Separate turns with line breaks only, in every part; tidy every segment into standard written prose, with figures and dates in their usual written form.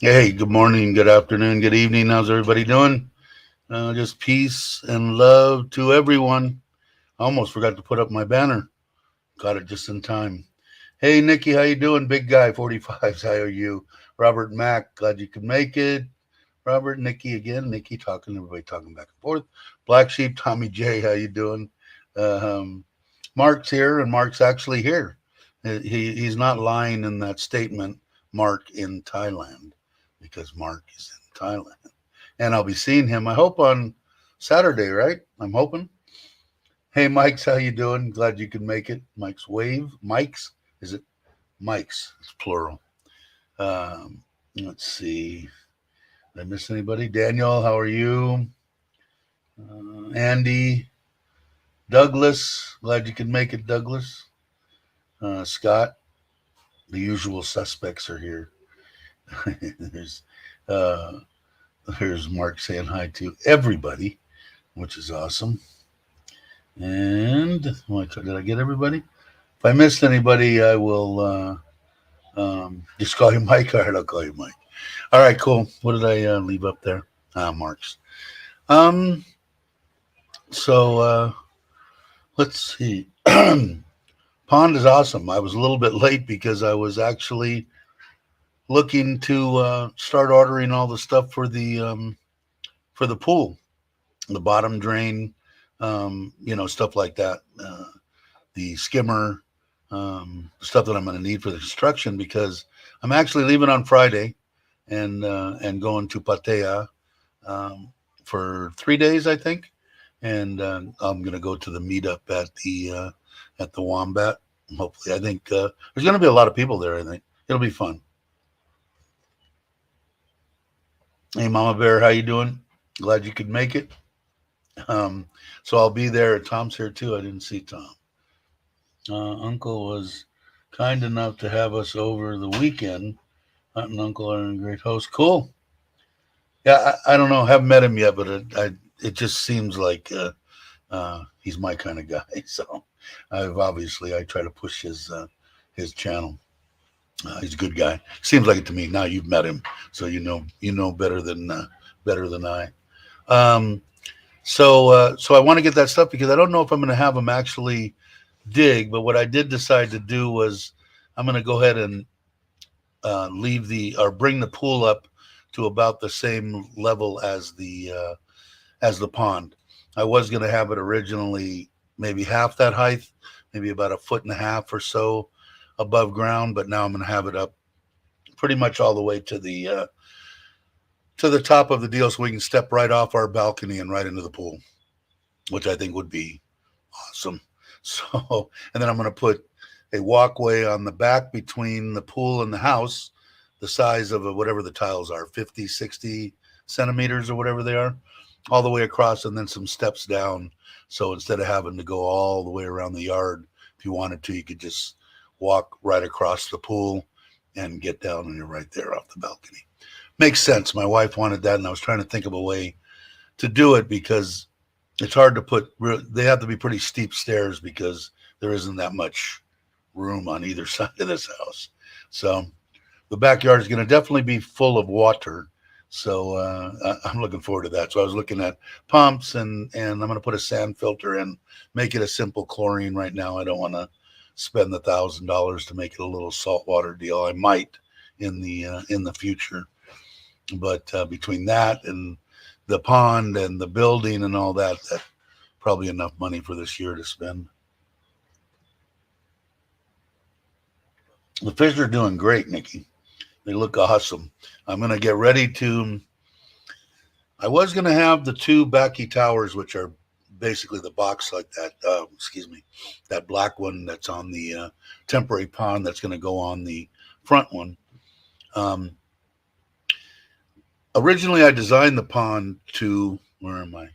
Hey, good morning, good afternoon, good evening. How's everybody doing? Just peace and love to everyone. I almost forgot to put up my banner. Got it just in time. Hey, Nikki, how you doing? Big guy, 45s. How are you? Robert Mack, glad you could make it. Robert, Nikki again. Nikki talking, everybody talking back and forth. Black Sheep, Tommy J, how you doing? Um, Mark's here, and Mark's actually here. He's not lying in that statement, Mark in Thailand, because Mark is in Thailand. And I'll be seeing him, I hope, on Saturday, right? I'm hoping. Hey, Mike's, how you doing? Glad you could make it. Mike's Wave. Mike's? Is it Mike's? It's plural. Let's see. Did I miss anybody? Daniel, how are you? Andy, Douglas, glad you could make it, Douglas. Scott, the usual suspects are here. there's uh, there's Mark saying hi to everybody, which is awesome. And did I get everybody? If I missed anybody, I will just call you Mike. All right, I'll call you Mike. All right, cool. What did I leave up there? Mark's. Um, so let's see. Pond is awesome. I was a little bit late because I was actually looking to start ordering all the stuff for the pool, the bottom drain, stuff like that, the skimmer, stuff that I'm going to need for the construction because I'm actually leaving on Friday and going to Pattaya for 3 days, I think, and I'm going to go to the meetup at the Wombat. Hopefully, I think there's going to be a lot of people there. I think it'll be fun. Hey, Mama Bear, how you doing? Glad you could make it. Um, so I'll be there. Tom's here too. I didn't see Tom. Uncle was kind enough to have us over the weekend. Aunt and Uncle are a great host. Cool. Yeah, I don't know. Haven't met him yet, but it just seems like he's my kind of guy. So I try to push his channel. He's a good guy. Seems like it to me. Now you've met him, so you know better than I. Um, so I want to get that stuff because I don't know if I'm going to have him actually dig. But what I did decide to do was I'm going to go ahead and bring the pool up to about the same level as the pond. I was going to have it originally maybe half that height, maybe about a foot and a half or so above ground, but now I'm going to have it up pretty much all the way to the top of the deal, so we can step right off our balcony and right into the pool, which I think would be awesome. So, and then I'm going to put a walkway on the back between the pool and the house, the size of whatever the tiles are, 50, 60 centimeters or whatever they are, all the way across, and then some steps down. So instead of having to go all the way around the yard, if you wanted to, you could just walk right across the pool and get down, and you're right there off the balcony. Makes sense. My wife wanted that, and I was trying to think of a way to do it because it's hard to put. They have to be pretty steep stairs because there isn't that much room on either side of this house. So the backyard is going to definitely be full of water. So I'm looking forward to that. So I was looking at pumps, and I'm going to put a sand filter in, make it a simple chlorine right now. I don't want to spend the $1,000 to make it a little saltwater deal. I might in the future, but between that and the pond and the building and all that, that probably enough money for this year to spend. The fish are doing great, Nikki. They look awesome. I'm going to get ready to. I was going to have the two Baki towers, which are basically the box like that. Excuse me, that black one that's on the temporary pond that's going to go on the front one. Originally, I designed the pond to, where am I?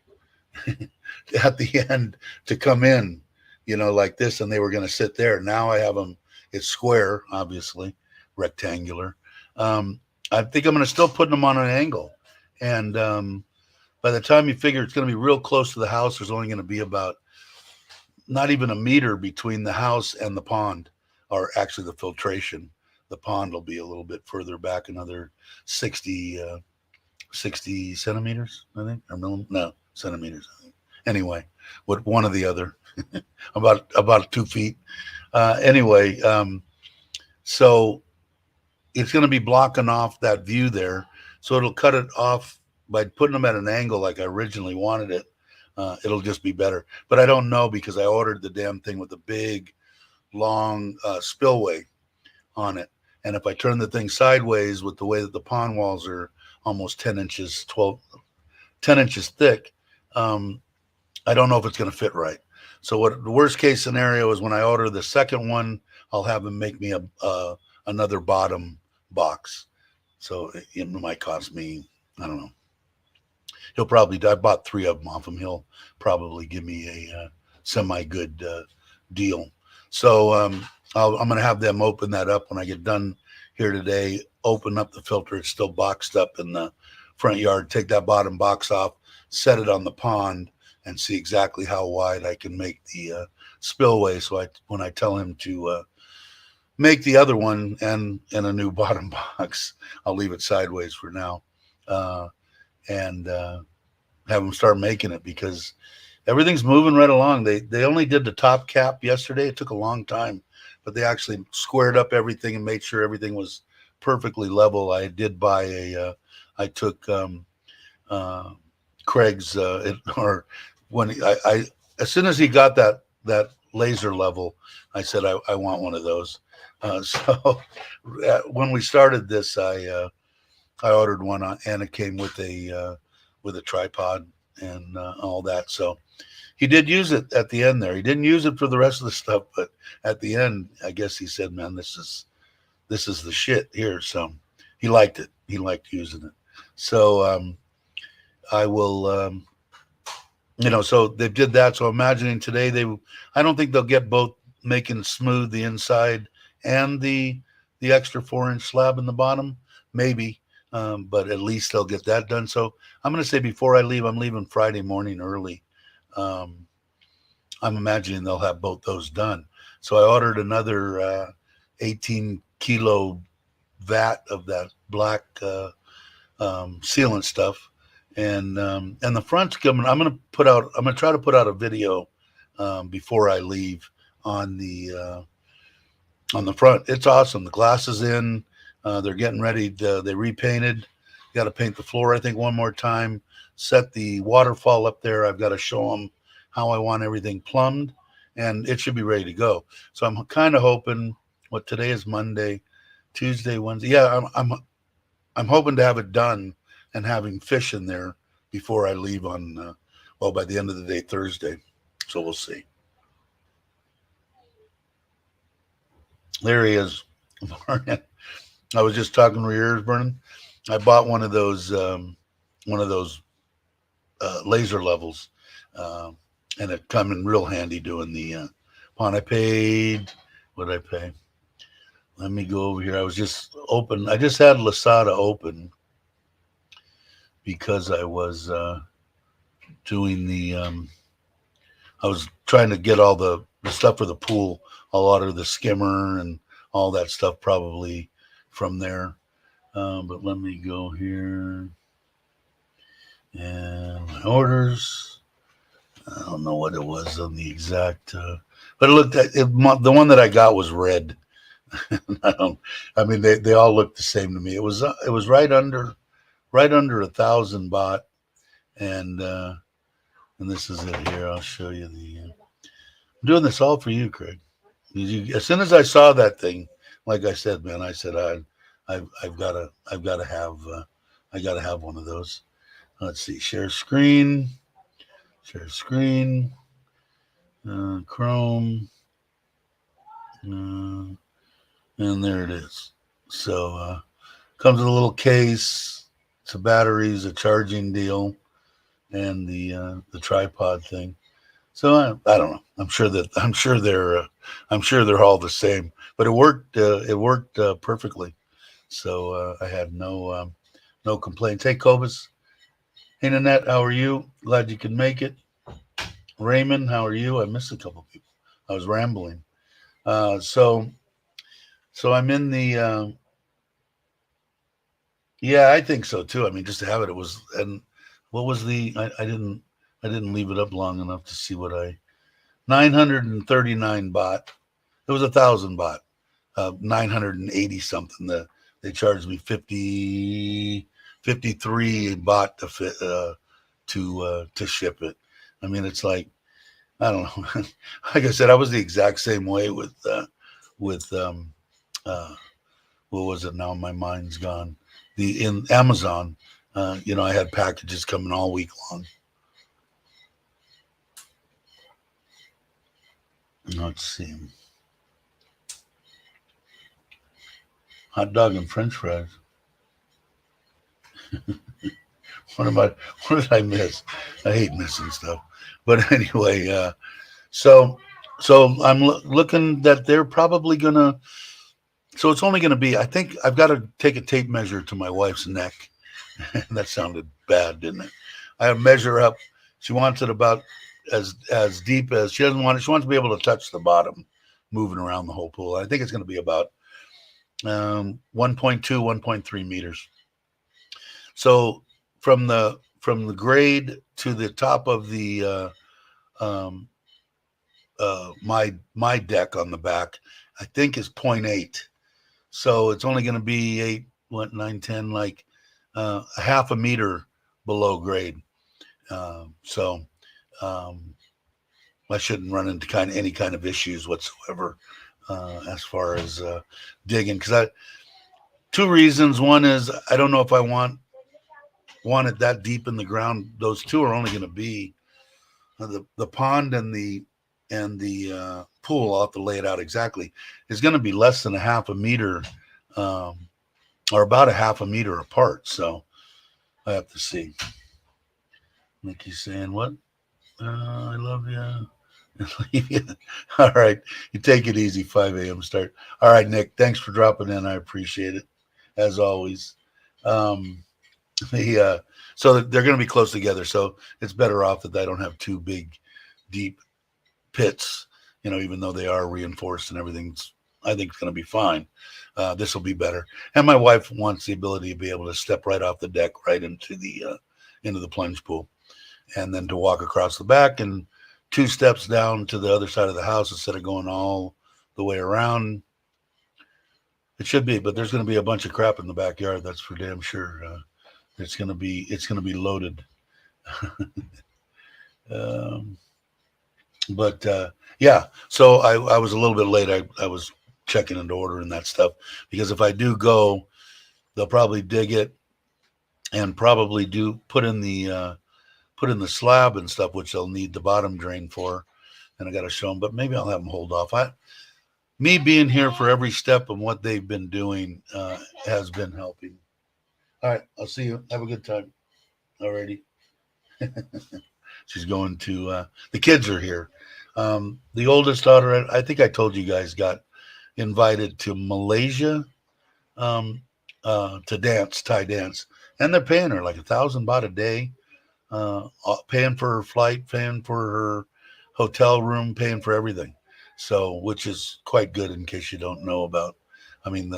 At the end to come in, like this, and they were going to sit there. Now I have them. It's square, obviously, rectangular. I think I'm going to still put them on an angle, and by the time you figure it's going to be real close to the house, there's only going to be about not even a meter between the house and the pond, or actually the filtration. the pond will be a little bit further back, another 60 centimeters, I think, or no, centimeters. I think. Anyway, what one or the other, about 2 feet. Anyway, so it's going to be blocking off that view there, so it'll cut it off by putting them at an angle like I originally wanted it. It'll just be better, but I don't know because I ordered the damn thing with a big, long spillway on it, and if I turn the thing sideways with the way that the pond walls are almost 10 inches, 10 inches thick, I don't know if it's going to fit right. So what the worst case scenario is when I order the second one, I'll have him make me another bottom box. So it might cost me, I don't know. He'll probably, I bought 3 of them off him. He'll probably give me a semi-good deal. So I'm going to have them open that up when I get done here today. Open up the filter. It's still boxed up in the front yard. Take that bottom box off, set it on the pond, and see exactly how wide I can make the spillway. So when I tell him to make the other one and a new bottom box, I'll leave it sideways for now, and have them start making it because everything's moving right along. They only did the top cap yesterday. It took a long time, but they actually squared up everything and made sure everything was perfectly level. I did buy I took Craig's or when I as soon as he got that laser level, I said I want one of those. So when we started this, I ordered one and it came with a tripod and all that. So he did use it at the end there. He didn't use it for the rest of the stuff, but at the end, I guess he said, "Man, this is the shit here." So he liked it. He liked using it. So I will. So they did that. So imagining today, I don't think they'll get both making smooth the inside and the extra 4-inch slab in the bottom, maybe, but at least they'll get that done. So I'm going to say before I leave, I'm leaving Friday morning early. I'm imagining they'll have both those done. So I ordered another 18-kilo vat of that black sealant stuff. And the front's coming. I'm gonna try to put out a video before I leave on the front. It's awesome. The glass is in. They're getting ready. They repainted. Got to paint the floor, I think, one more time. Set the waterfall up there. I've got to show them how I want everything plumbed, and it should be ready to go. So I'm kind of hoping. What today is Monday, Tuesday, Wednesday. Yeah, I'm hoping to have it done and having fish in there before I leave on, by the end of the day, Thursday. So we'll see. There he is. I was just talking to your ears burning. I bought one of those laser levels, and it come in real handy doing the pond. I paid, what did I pay? Let me go over here. I just had Lasada open because I was doing I was trying to get all the stuff for the pool. I'll order the skimmer and all that stuff probably from there. But let me go here and my orders. I don't know what it was on the exact, but it looked at it. The one that I got was red. They all looked the same to me. It was right under 1,000 baht, and this is it here. I'll show you I'm doing this all for you, Craig. As soon as I saw that thing, like I said, man, I said I've got to have one of those. Let's see, share screen, Chrome, and there it is. So comes with a little case, some batteries, a charging deal, and the tripod thing. So I don't know. I'm sure they're all the same. But it worked. It worked perfectly. So I had no complaints. Hey, Cobus. Hey, Nanette, how are you? Glad you could make it. Raymond, how are you? I missed a couple people. I was rambling. So So I'm in the. Yeah, I think so too. I mean, just to have it, it was. And what was the? I didn't leave it up long enough to see what I. 939 baht. It was 1,000 baht. 980 something. They charged me 53 baht to fit to ship it. I mean, it's like I don't know. Like I said, I was the exact same way with uh, what was it now? My mind's gone. The in Amazon, I had packages coming all week long. Let's see, hot dog and French fries. What am I? What did I miss? I hate missing stuff. But anyway, so I'm looking that they're probably gonna. So it's only gonna be. I think I've got to take a tape measure to my wife's neck. That sounded bad, didn't it? I measure up. She wants it about as deep as she doesn't want it. She wants to be able to touch the bottom, moving around the whole pool. I think it's going to be about 1.2, 1.3 meters. So from the grade to the top of the um, my deck on the back, I think is point 0.8. So it's only going to be 8, what, 9, 10, like a half a meter below grade. So um, I shouldn't run into any kind of issues whatsoever as far as digging. Because two reasons. One is I don't know if I want it that deep in the ground. Those two are only going to be the pond and the pool. I'll have to lay it out exactly. Is going to be less than a half a meter, um, or about a half a meter apart. So I have to see. Nikki's saying what? I love you. All right. You take it easy. 5 a.m. start. All right, Nick. Thanks for dropping in. I appreciate it, as always. Um, so they're going to be close together. So it's better off that I don't have two big, deep pits. Even though they are reinforced and everything's, I think it's going to be fine. This will be better. And my wife wants the ability to be able to step right off the deck, right into the plunge pool, and then to walk across the back and 2 steps down to the other side of the house instead of going all the way around. It should be, but there's going to be a bunch of crap in the backyard. That's for damn sure. It's going to be loaded. um, but yeah, so I was a little bit late. I was checking into ordering that stuff because if I do go, they'll probably dig it and probably do put in the slab and stuff, which they'll need the bottom drain for. And I got to show them, but maybe I'll have them hold off. Me being here for every step of what they've been doing has been helping. All right, I'll see you. Have a good time. Alrighty. She's going to. The kids are here. The oldest daughter, I think I told you guys, got invited to Malaysia to dance, Thai dance, and they're paying her like 1,000 baht a day. Paying for her flight, paying for her hotel room, paying for everything. So, which is quite good in case you don't know about. I mean,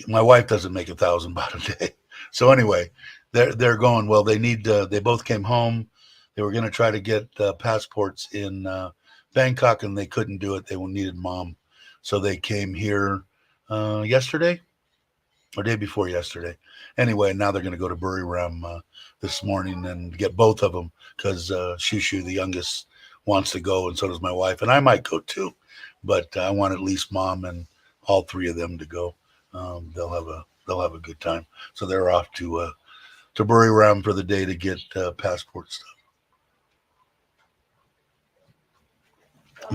my wife doesn't make 1,000 baht a day. So anyway, they're going. Well, they need. They both came home. They were going to try to get passports in Bangkok, and they couldn't do it. They needed mom, so they came here yesterday or day before yesterday. Anyway, now they're going to go to Buriram this morning and get both of them because Shushu, the youngest, wants to go, and so does my wife, and I might go too, but I want at least mom and all three of them to go. They'll have a good time. So they're off to Buriram for the day to get passport stuff.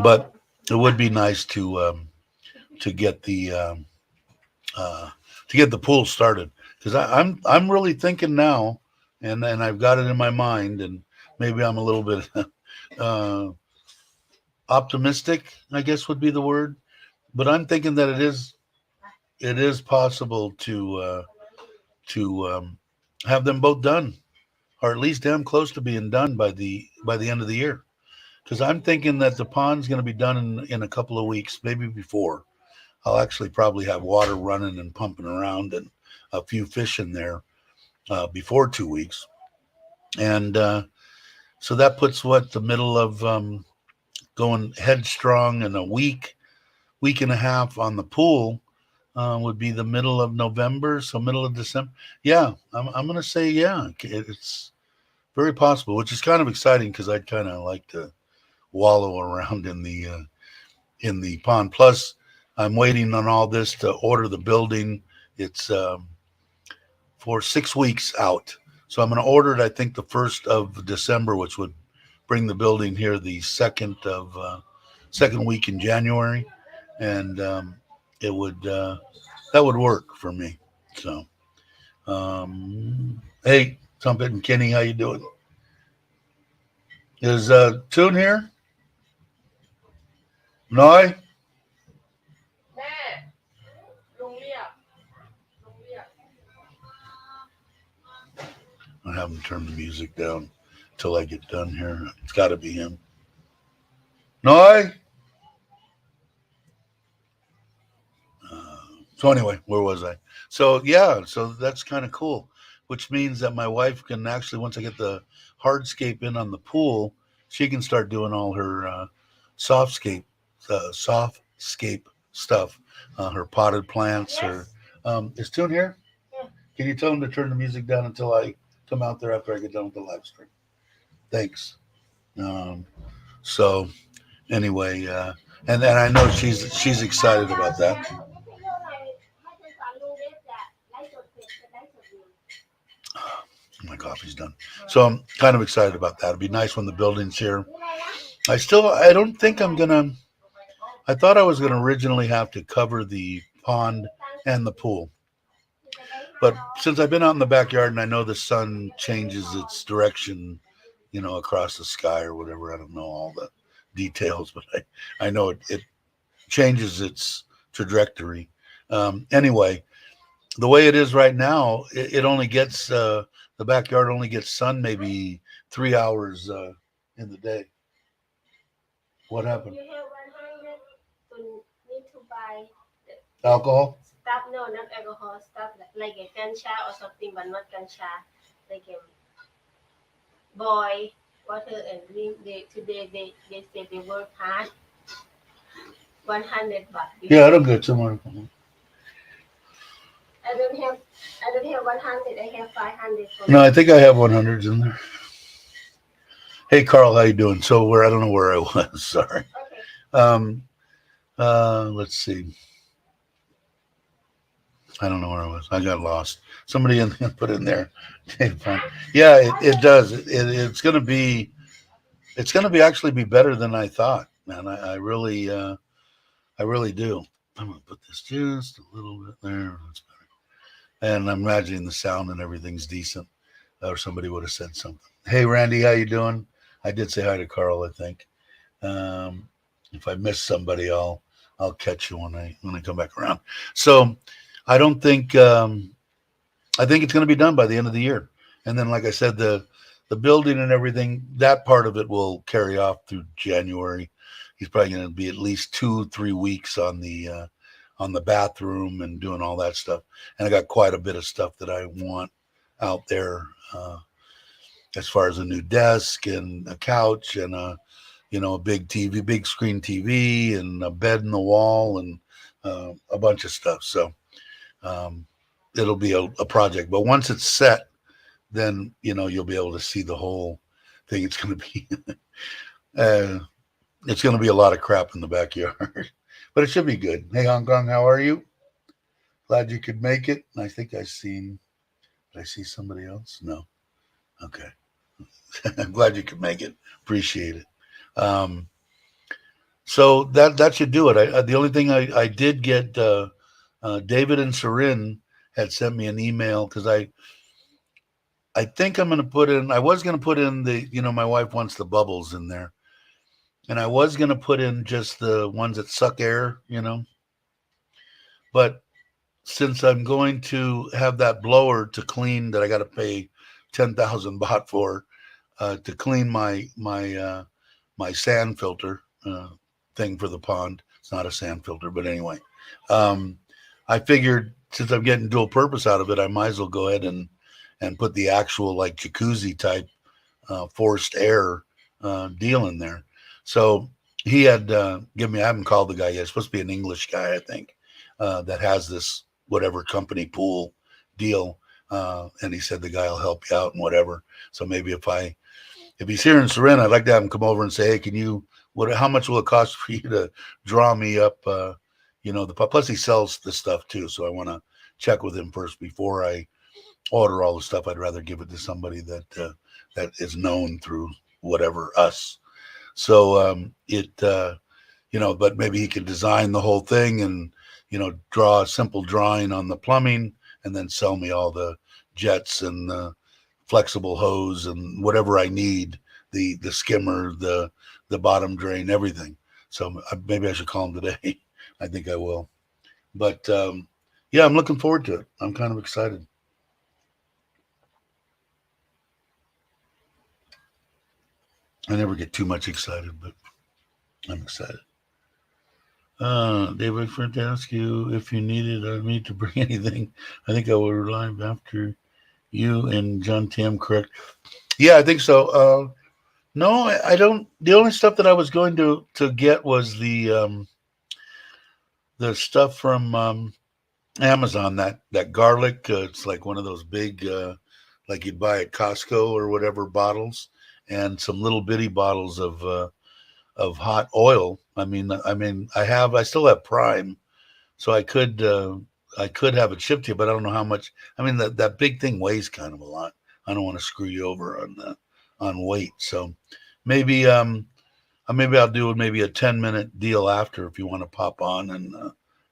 But it would be nice to get uh, the pool started because I'm really thinking now, and I've got it in my mind, and maybe I'm a little bit uh, optimistic, I guess would be the word, but I'm thinking that it is possible to have them both done, or at least damn close to being done by the end of the year. Because I'm thinking that the pond's going to be done in a couple of weeks, maybe before. I'll actually probably have water running and pumping around and a few fish in there before 2 weeks. And so that puts the middle of going headstrong in a week and a half on the pool would be the middle of November, so middle of December. Yeah, I'm going to say yeah. It's very possible, which is kind of exciting because I'd kind of like to wallow around in the pond. Plus, I'm waiting on all this to order the building. It's for 6 weeks out, so I'm going to order it. I think the 1st of December, which would bring the building here the second week in January, and it would that would work for me. So, hey, Trumpet and Kenny, how you doing? Is Tune here? Noi? I'll have him turn the music down till I get done here. It's got to be him. Noi? So anyway, where was I? So yeah, so that's kind of cool, which means that my wife can actually, once I get the hardscape in on the pool, she can start doing all her softscape stuff, her potted plants. Yes. Is Tune here? Yeah. Can you tell him to turn the music down until I come out there after I get done with the live stream? Thanks. So anyway, and I know she's excited about that. My coffee's done. So I'm kind of excited about that. It'd be nice when the building's here. I don't think I thought I was going to originally have to cover the pond and the pool. But since I've been out in the backyard and I know the sun changes its direction, across the sky or whatever, I don't know all the details, but I know it changes its trajectory. Anyway, the way it is right now, it only gets the backyard only gets sun maybe 3 hours in the day. What happened? You have 100 to need to buy alcohol. Stuff, no, not alcohol. Stuff like a gansha or something, but not gansha. Like a boy, water and drink. Today they say they work hard. 100 baht. Yeah, I don't get someone. I don't have 100. I have 500. No, I think I have 100s in there. Hey, Carl, how you doing? So I don't know where I was. Sorry. Okay. Let's see. I don't know where I was. I got lost. Somebody put in there. Yeah, it does. It's going to be. It's going to be actually be better than I thought, man. I really do. I'm going to put this just a little bit there. That's better. And I'm imagining the sound and everything's decent, or somebody would have said something. Hey, Randy, how you doing? I did say hi to Carl, I think. If I miss somebody, I'll catch you when I come back around. So I don't think I think it's going to be done by the end of the year. And then, like I said, the building and everything, that part of it will carry off through January. He's probably going to be at least 2-3 weeks on the bathroom and doing all that stuff. And I got quite a bit of stuff that I want out there, as far as a new desk and a couch and a big TV, big screen TV, and a bed in the wall and a bunch of stuff. So it'll be a project. But once it's set, then you'll be able to see the whole thing. It's going to be it's going to be a lot of crap in the backyard. But it should be good. Hey, Hong Kong, how are you? Glad you could make it. I think did I see somebody else? No. Okay. I'm glad you could make it. Appreciate it. So that should do it. The only thing I did get, David and Sarin had sent me an email because I think I'm going to put in, I was going to put in my wife wants the bubbles in there. And I was going to put in just the ones that suck air, But since I'm going to have that blower to clean that I got to pay 10,000 baht for to clean my sand filter thing for the pond. It's not a sand filter, but anyway. Um, I figured since I'm getting dual purpose out of it, I might as well go ahead and put the actual like jacuzzi type forced air deal in there. So he had given me. I haven't called the guy yet. It's supposed to be an English guy, I think, that has this whatever company pool deal. And he said the guy will help you out and whatever. So maybe if he's here in Serena, I'd like to have him come over and say, hey, can you how much will it cost for you to draw me up? The plus he sells the stuff too, so I want to check with him first before I order all the stuff. I'd rather give it to somebody that is known through whatever us. So but maybe he could design the whole thing and draw a simple drawing on the plumbing and then sell me all the jets and the flexible hose and whatever I need, the skimmer, the bottom drain, everything. So maybe I should call him today. I think I will. But yeah, I'm looking forward to it. I'm kind of excited. I never get too much excited, but I'm excited. Dave, I forgot to ask you if you needed me to bring anything. I think I will rely after you and John Tam, correct? Yeah, I think so. No, I don't. The only stuff that I was going to get was the stuff from Amazon. That garlic. It's like one of those big, like you'd buy at Costco or whatever bottles, and some little bitty bottles of hot oil. I still have Prime, so I could have it shipped to you, but I don't know how much. I mean, that big thing weighs kind of a lot. I don't want to screw you over on weight. So maybe I'll do maybe a 10-minute deal after if you want to pop on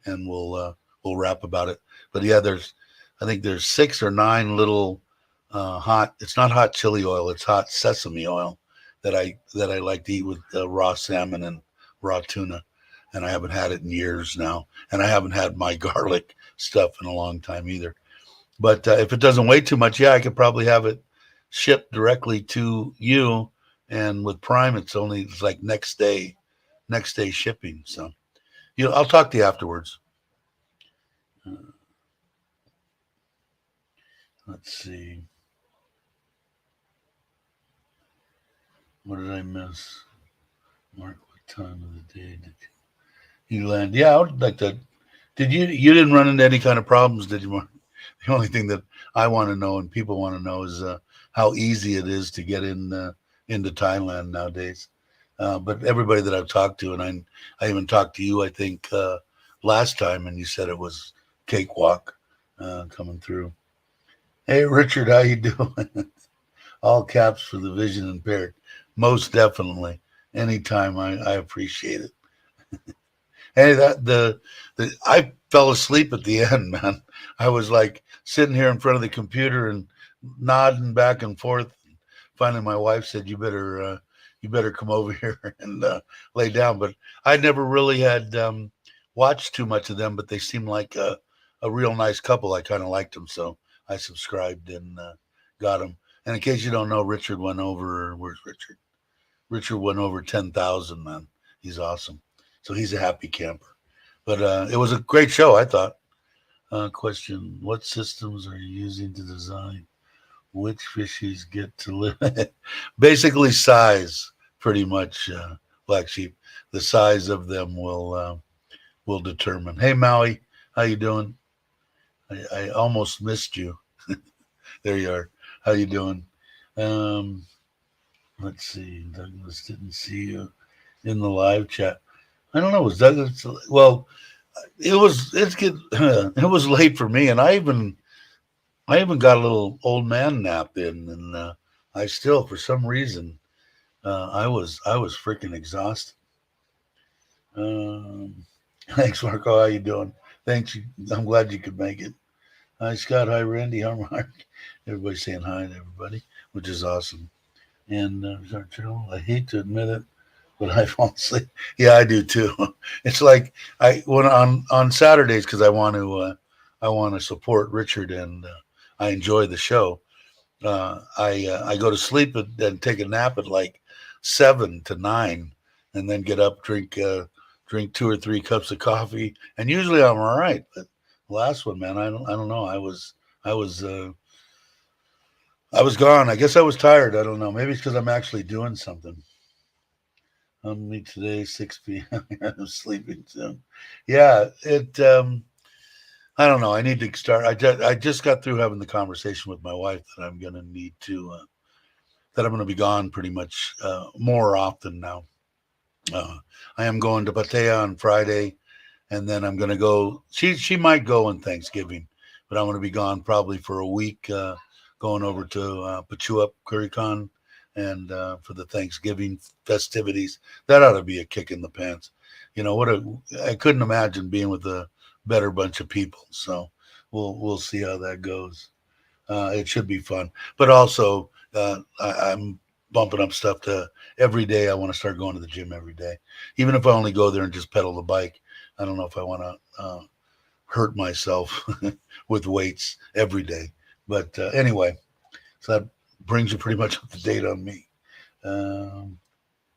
and we'll rap about it. But yeah, I think there's 6 or 9 little hot. It's not hot chili oil. It's hot sesame oil that I like to eat with raw salmon and raw tuna. And I haven't had it in years now. And I haven't had my garlic stuff in a long time either. But if it doesn't weigh too much, yeah, I could probably have it shipped directly to you. And with Prime, it's like next day shipping. So I'll talk to you afterwards. Let's see. What did I miss? Mark, what time of the day did you land? Yeah, I would like to. You didn't run into any kind of problems, did you, Mark? The only thing that I want to know and people want to know is how easy it is to get into Thailand nowadays. But everybody that I've talked to, and I even talked to you, I think last time, and you said it was cakewalk coming through. Hey, Richard, how you doing? All caps for the vision impaired. Most definitely. Anytime, I appreciate it. Hey, I fell asleep at the end, man. I was like sitting here in front of the computer and nodding back and forth. Finally, my wife said, "You better come over here and lay down." But I never really had watched too much of them, but they seemed like a real nice couple. I kind of liked them, so I subscribed and got them. And in case you don't know, Richard went over. Where's Richard? Richard went over 10,000. Man, he's awesome. So he's a happy camper. But it was a great show, I thought. Question: what systems are you using to design which fishies get to live? Basically, size, pretty much. Black sheep. The size of them will determine. Hey, Maui, how you doing? I almost missed you. There you are. How you doing? Um, let's see. Douglas didn't see you in the live chat. I don't know. Was Douglas? Well, it was late for me, and I even got a little old man nap in, and I still, for some reason, I was freaking exhausted. Um, thanks, Marco. How you doing? Thanks. I'm glad you could make it. Hi, Scott. Hi, Randy. Hi, Mark. Everybody's saying hi to everybody, which is awesome. And I hate to admit it, but I fall asleep. Yeah, I do too. It's like I when on Saturdays because I want to support Richard and I enjoy the show. I go to sleep and take a nap at like 7 to 9, and then get up, drink drink 2 or 3 cups of coffee, and usually I'm all right. But the last one, man, I don't know. I was gone. I guess I was tired. I don't know. Maybe it's because I'm actually doing something. Me today, 6 p.m. I'm sleeping soon. Yeah, I don't know. I need to start. I just got through having the conversation with my wife that I'm going to need to that I'm going to be gone pretty much more often now. I am going to Patea on Friday, and then I'm going to go. She might go on Thanksgiving, but I'm going to be gone probably for a week, going over to Pachuap, Curicon, and for the Thanksgiving festivities. That ought to be a kick in the pants. You know I couldn't imagine being with a better bunch of people. So we'll see how that goes. It should be fun, but also I'm bumping up stuff to every day. I want to start going to the gym every day, even if I only go there and just pedal the bike. I don't know if I want to hurt myself with weights every day. But anyway, so that brings you pretty much up to date on me.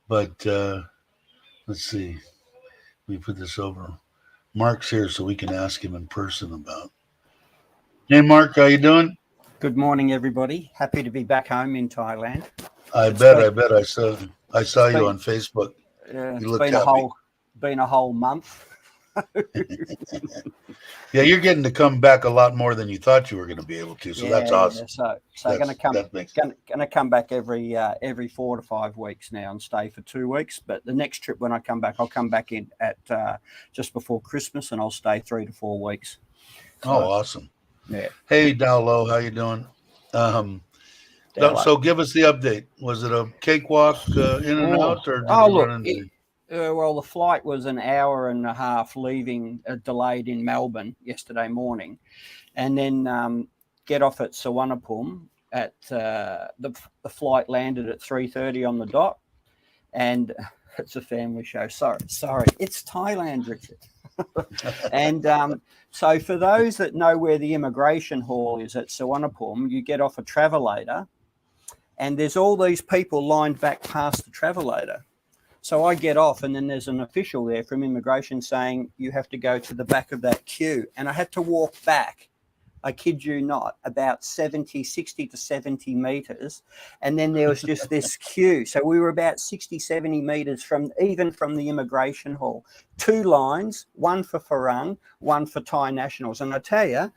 But let's see. Let me put this over. Mark's here, so we can ask him in person about. Hey, Mark, how you doing?
Good morning, everybody. Happy to be back home in Thailand.
I bet. I saw you on Facebook.
You look happy. Been a whole month.
Yeah, you're getting to come back a lot more than you thought you were going to be able to. So that's awesome.
Yeah. So going to come back every 4 to 5 weeks now and stay for 2 weeks. But the next trip when I come back, I'll come back in at just before Christmas, and I'll stay 3 to 4 weeks.
So, awesome.
Yeah.
Hey, Dowlow, how you doing? So give us the update. Was it a cakewalk in and out, or did you run into?
Well, the flight was an hour and a half leaving, delayed in Melbourne yesterday morning, and then get off at Suvarnabhumi at the flight landed at 3:30 on the dot, and it's a family show. Sorry, it's Thailand, Richard. And so for those that know where the immigration hall is at Suvarnabhumi, you get off a travelator, and there's all these people lined back past the travelator. So I get off, and then there's an official there from immigration saying you have to go to the back of that queue. And I had to walk back, I kid you not, about 60 to 70 meters. And then there was just this queue. So we were about 60, 70 meters from the immigration hall. 2 lines, one for Farang, one for Thai nationals. And I tell you,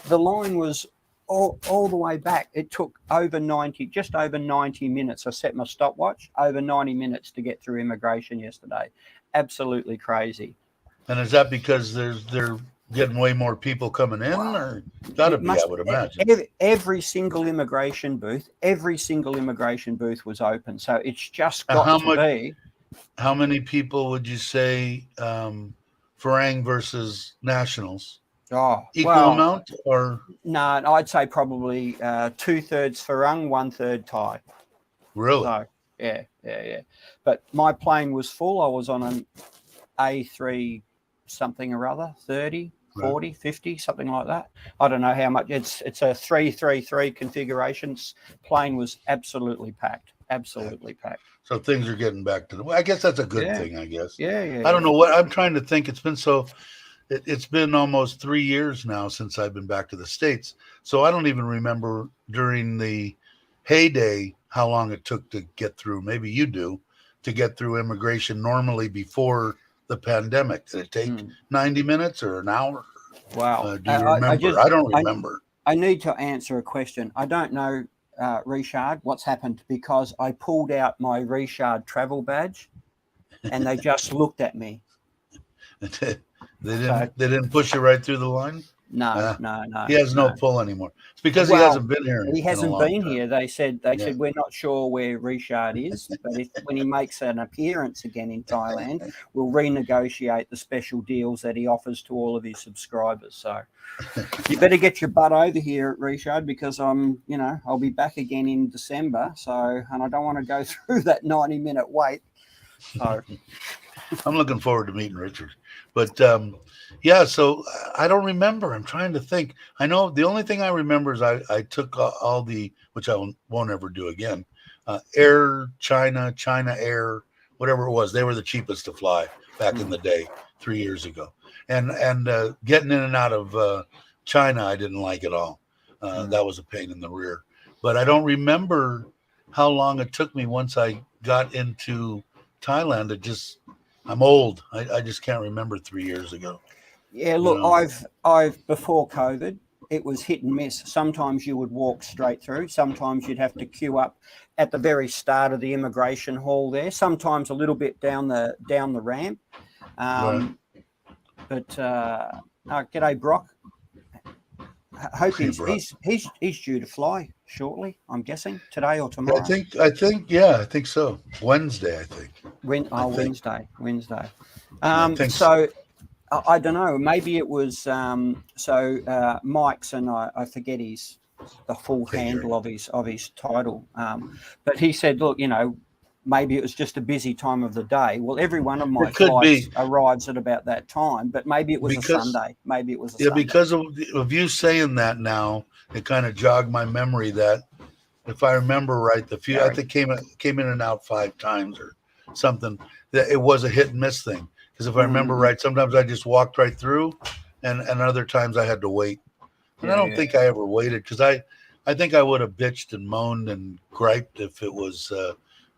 the line was all the way back. It took just over 90 minutes. I set my stopwatch, over 90 minutes to get through immigration yesterday. Absolutely crazy.
And is that because they're getting way more people coming in, or gotta be? I would imagine
every single immigration booth was open. So it's just got to be.
How many people would you say Farang versus nationals? Equal amount, or
no? I'd say probably 2/3 Farang, 1/3 Thai.
Really?
So yeah. But my plane was full. I was on an A3 something or other, 30, 40, 50, something like that. I don't know how much. It's a 333 configurations. Plane was absolutely packed.
So things are getting back to I guess that's a good thing. I guess.
Yeah.
I don't know what I'm trying to think. It's been almost 3 years now since I've been back to the States. So I don't even remember during the heyday how long it took to get through. Maybe you do, to get through immigration normally before the pandemic. Did it take 90 minutes or an hour?
Wow.
Do you remember? I don't remember.
I need to answer a question. I don't know, Richard, what's happened, because I pulled out my Richard travel badge and they just looked at me.
They didn't push you right through the line?
No.
He has no pull anymore. It's because he hasn't been here.
He hasn't been here. They said we're not sure where Richard is, but when he makes an appearance again in Thailand, we'll renegotiate the special deals that he offers to all of his subscribers. So you better get your butt over here, Richard, because I'll be back again in December. So, and I don't want to go through that 90-minute wait. So
I'm looking forward to meeting Richard. But so I don't remember. I'm trying to think. I know the only thing I remember is I took all the, which I won't ever do again, Air China Air, whatever it was. They were the cheapest to fly. back in the day, 3 years ago. And getting in and out of China, I didn't like at all. That was a pain in the rear. But I don't remember how long it took me once I got into Thailand. I'm old. I just can't remember 3 years ago.
Yeah,
You
look,
know?
I've before COVID, it was hit and miss. Sometimes you would walk straight through. Sometimes you'd have to queue up at the very start of the immigration hall there. Sometimes a little bit down the ramp.
Right.
G'day, Brock. I hope
Hey, bro.
he's due to fly shortly. I'm guessing today or
I
tomorrow.
I think so. Wednesday, I think.
Wednesday.
I think
So I don't know. Maybe it was Mike's, and I forget the full handle of his title. But he said, look, maybe it was just a busy time of the day. Well, every one of my flights arrives at about that time, but maybe it was a Sunday. Maybe it was a Sunday.
Because of you saying that now, it kind of jogged my memory that, if I remember right, I think came in and out 5 times or something. That it was a hit and miss thing. Because if I remember right, sometimes I just walked right through, and other times I had to wait. And I don't think I ever waited, because I think I would have bitched and moaned and griped if it was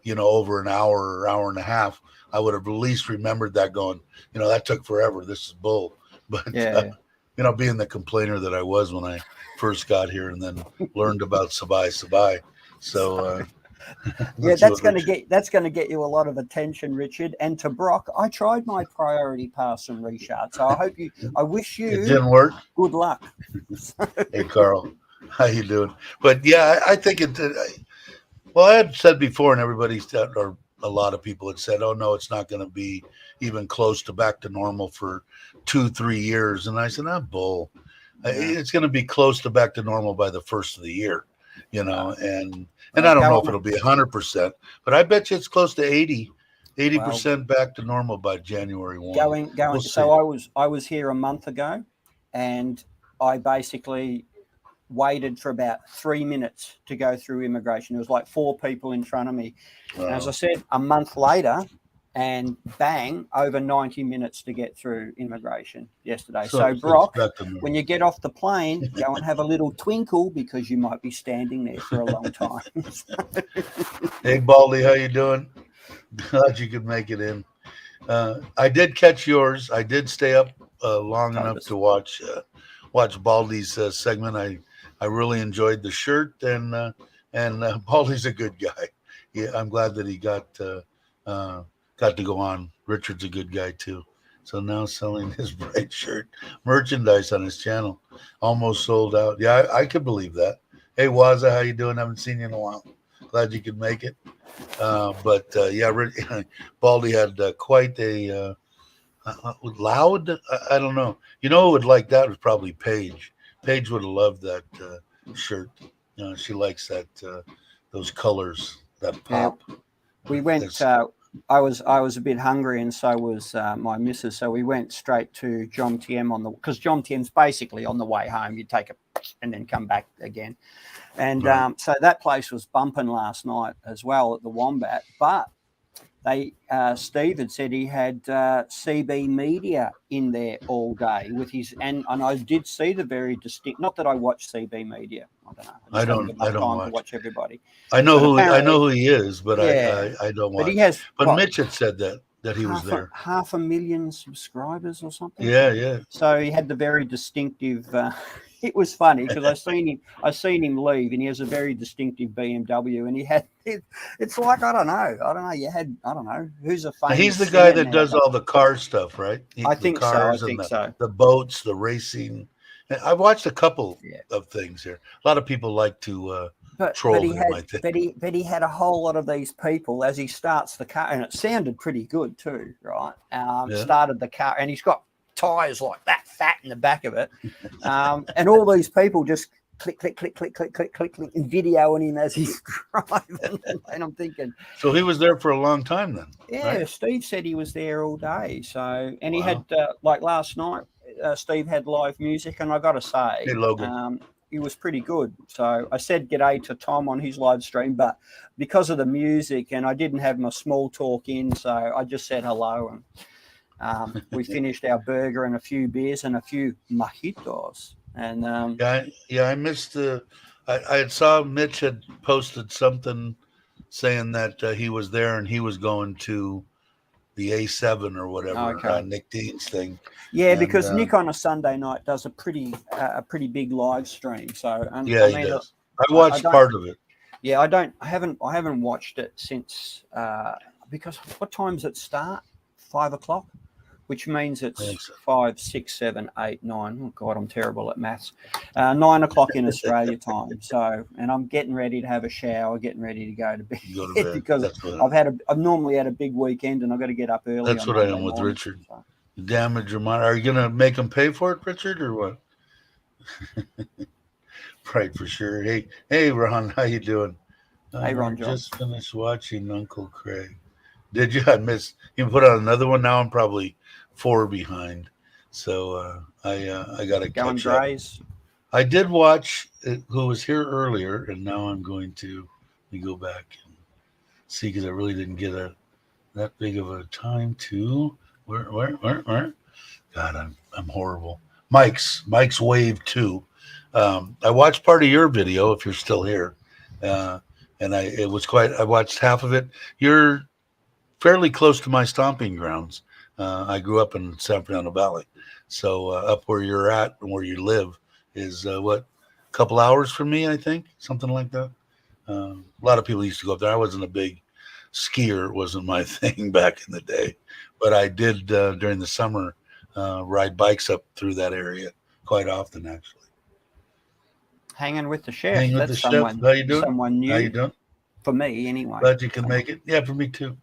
over an hour or hour and a half. I would have at least remembered that, going, that took forever. This is bull. But being the complainer that I was when I first got here, and then learned about Sabai. So
that's going to get you a lot of attention, Richard. And to Brock, I tried my priority pass and reshard. So I wish you
it didn't work.
Good luck.
Hey, Carl, how you doing? But yeah, I think it. Well, I had said before, and everybody said, or a lot of people had said, "Oh no, it's not going to be even close to back to normal for 2-3 years." And I said, bull. It's going to be close to back to normal by the first of the year, and I don't know if it'll be 100%, but I bet you it's close to 80% back to normal by January 1.
Going. We'll so I was here a month ago, and I basically waited for about 3 minutes to go through immigration. There was like 4 people in front of me. Wow. And as I said, a month later, and bang, over 90 minutes to get through immigration yesterday. So Brock, when you get off the plane, go and have a little twinkle, because you might be standing there for a long time.
Hey, Baldy, how you doing? Glad you could make it in. I did catch yours. I did stay up long enough to watch Baldy's segment. I really enjoyed the shirt, and Baldy's a good guy. Yeah, I'm glad that he got to go on. Richard's a good guy too. So now selling his bright shirt merchandise on his channel, almost sold out. Yeah, I could believe that. Hey, Waza, how you doing? Haven't seen you in a while. Glad you could make it. Baldy had quite a loud. I don't know. Who would like that was probably Paige. Paige would have loved that shirt. She likes that those colors, that pop.
Yeah, we went. I was a bit hungry, and so was my missus. So we went straight to Jom Tiem because Jom Tiem's basically on the way home. You take a and then come back again, and so that place was bumping last night as well at the Wombat. But Steve had said he had CB Media in there all day with his, and I did see the very distinct. Not that I watch CB Media. I don't know. I don't watch everybody.
I know who he is, but I don't watch.
But he has.
But Mitch had said that he was there.
500,000 subscribers or something.
Yeah.
So he had the very distinctive. It was funny because I seen him leave, and he has a very distinctive BMW, and he had. It's like I don't know. You had who's a famous.
He's the guy that does all the car stuff, right?
I think so.
The boats, the racing. I've watched a couple of things here. A lot of people like to troll him, I think.
But he had a whole lot of these people as he starts the car, and it sounded pretty good too, right? Started the car, and he's got tires like that fat in the back of it, and all these people just click, click, click, click, click, click, click, click, and videoing him as he's driving. And I'm thinking,
so he was there for a long time then.
Yeah, right? Steve said he was there all day. So, and he had like last night. Steve had live music, and I got to say,
hey, Logan.
He was pretty good. So I said g'day to Tom on his live stream, but because of the music and I didn't have my small talk in, so I just said hello. We finished our burger and a few beers and a few mojitos. And
I missed the. I saw Mitch had posted something saying that he was there and he was going to the A7 or whatever,
okay,
Nick Dean's thing.
yeah,
And
because Nick on a Sunday night does a pretty big live stream. So, and
yeah,
I
he
mean,
does. I
I
watched
don't.
part of it.
Yeah, I haven't watched it since because what time does it start? 5 o'clock, which means
I think
it's
so.
5, 6, 7, 8, 9. Oh God, I'm terrible at maths. 9 o'clock in Australia time. So, and I'm getting ready to have a shower, getting ready to go to bed
You go to bed.
because I've normally had a big weekend and I've got to get up early
That's
on
what I
Monday
am with
morning.
Richard.
So.
Damage your mind. Are you gonna make him pay for it, Richard, or what? Right, for sure. Hey, Ron, how you doing?
Hey, Ron John.
Just finished watching Uncle Craig. Did you? I missed. You put out another one. Now I'm probably 4 behind. So I got to
Going
catch up.
graze.
I did watch who was here earlier, and now I'm going to let me go back and see because I really didn't get that big of a time to where. God, I'm horrible. Mike's Wave 2. I watched part of your video if you're still here, uh, and it was quite. I watched half of it. You're fairly close to my stomping grounds. I grew up in San Fernando Valley, so up where you're at and where you live is what, a couple hours from me, I think, something like that. A lot of people used to go up there. I wasn't a big skier; it wasn't my thing back in the day, but I did during the summer ride bikes up through that area quite often, actually.
Hanging with the chef.
Hang with the
That's
chef. How you doing?
someone
How you
new
doing?
for me anyway.
Glad you can make it. Yeah, for me too.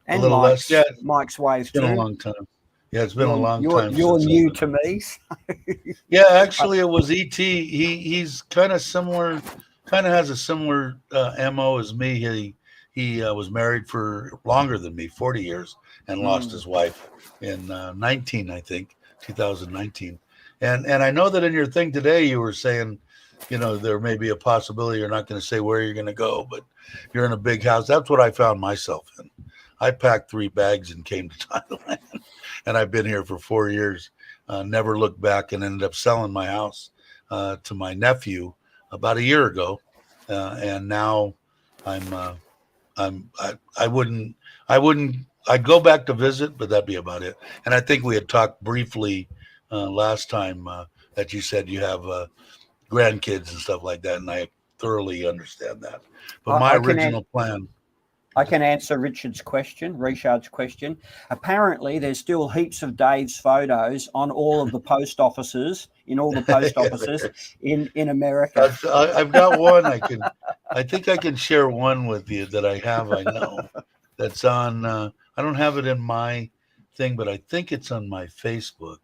A
And
little less. Yeah,
Mike's Wave
it's been a
too.
long time. Yeah, it's been a long time
You're
since I've
new
been.
to me.
Yeah, actually, it was ET. He's kind of similar, kind of has a similar mo as me. He was married for longer than me, 40 years, and lost his wife in 19, I think, 2019. And I know that in your thing today, you were saying, there may be a possibility you're not going to say where you're going to go, but you're in a big house. That's what I found myself in. I packed 3 bags and came to Thailand, and I've been here for 4 years. Never looked back, and ended up selling my house to my nephew about a year ago, and now I'm I wouldn't I'd go back to visit, but that'd be about it. And I think we had talked briefly last time that you said you have grandkids and stuff like that, and I thoroughly understand that. But my
I can
original plan.
I can answer Richard's question. Apparently, there's still heaps of Dave's photos on all of the post offices, in all the post offices in America.
I've got one. I think I can share one with you that I have. I know that's on. I don't have it in my thing, but I think it's on my Facebook.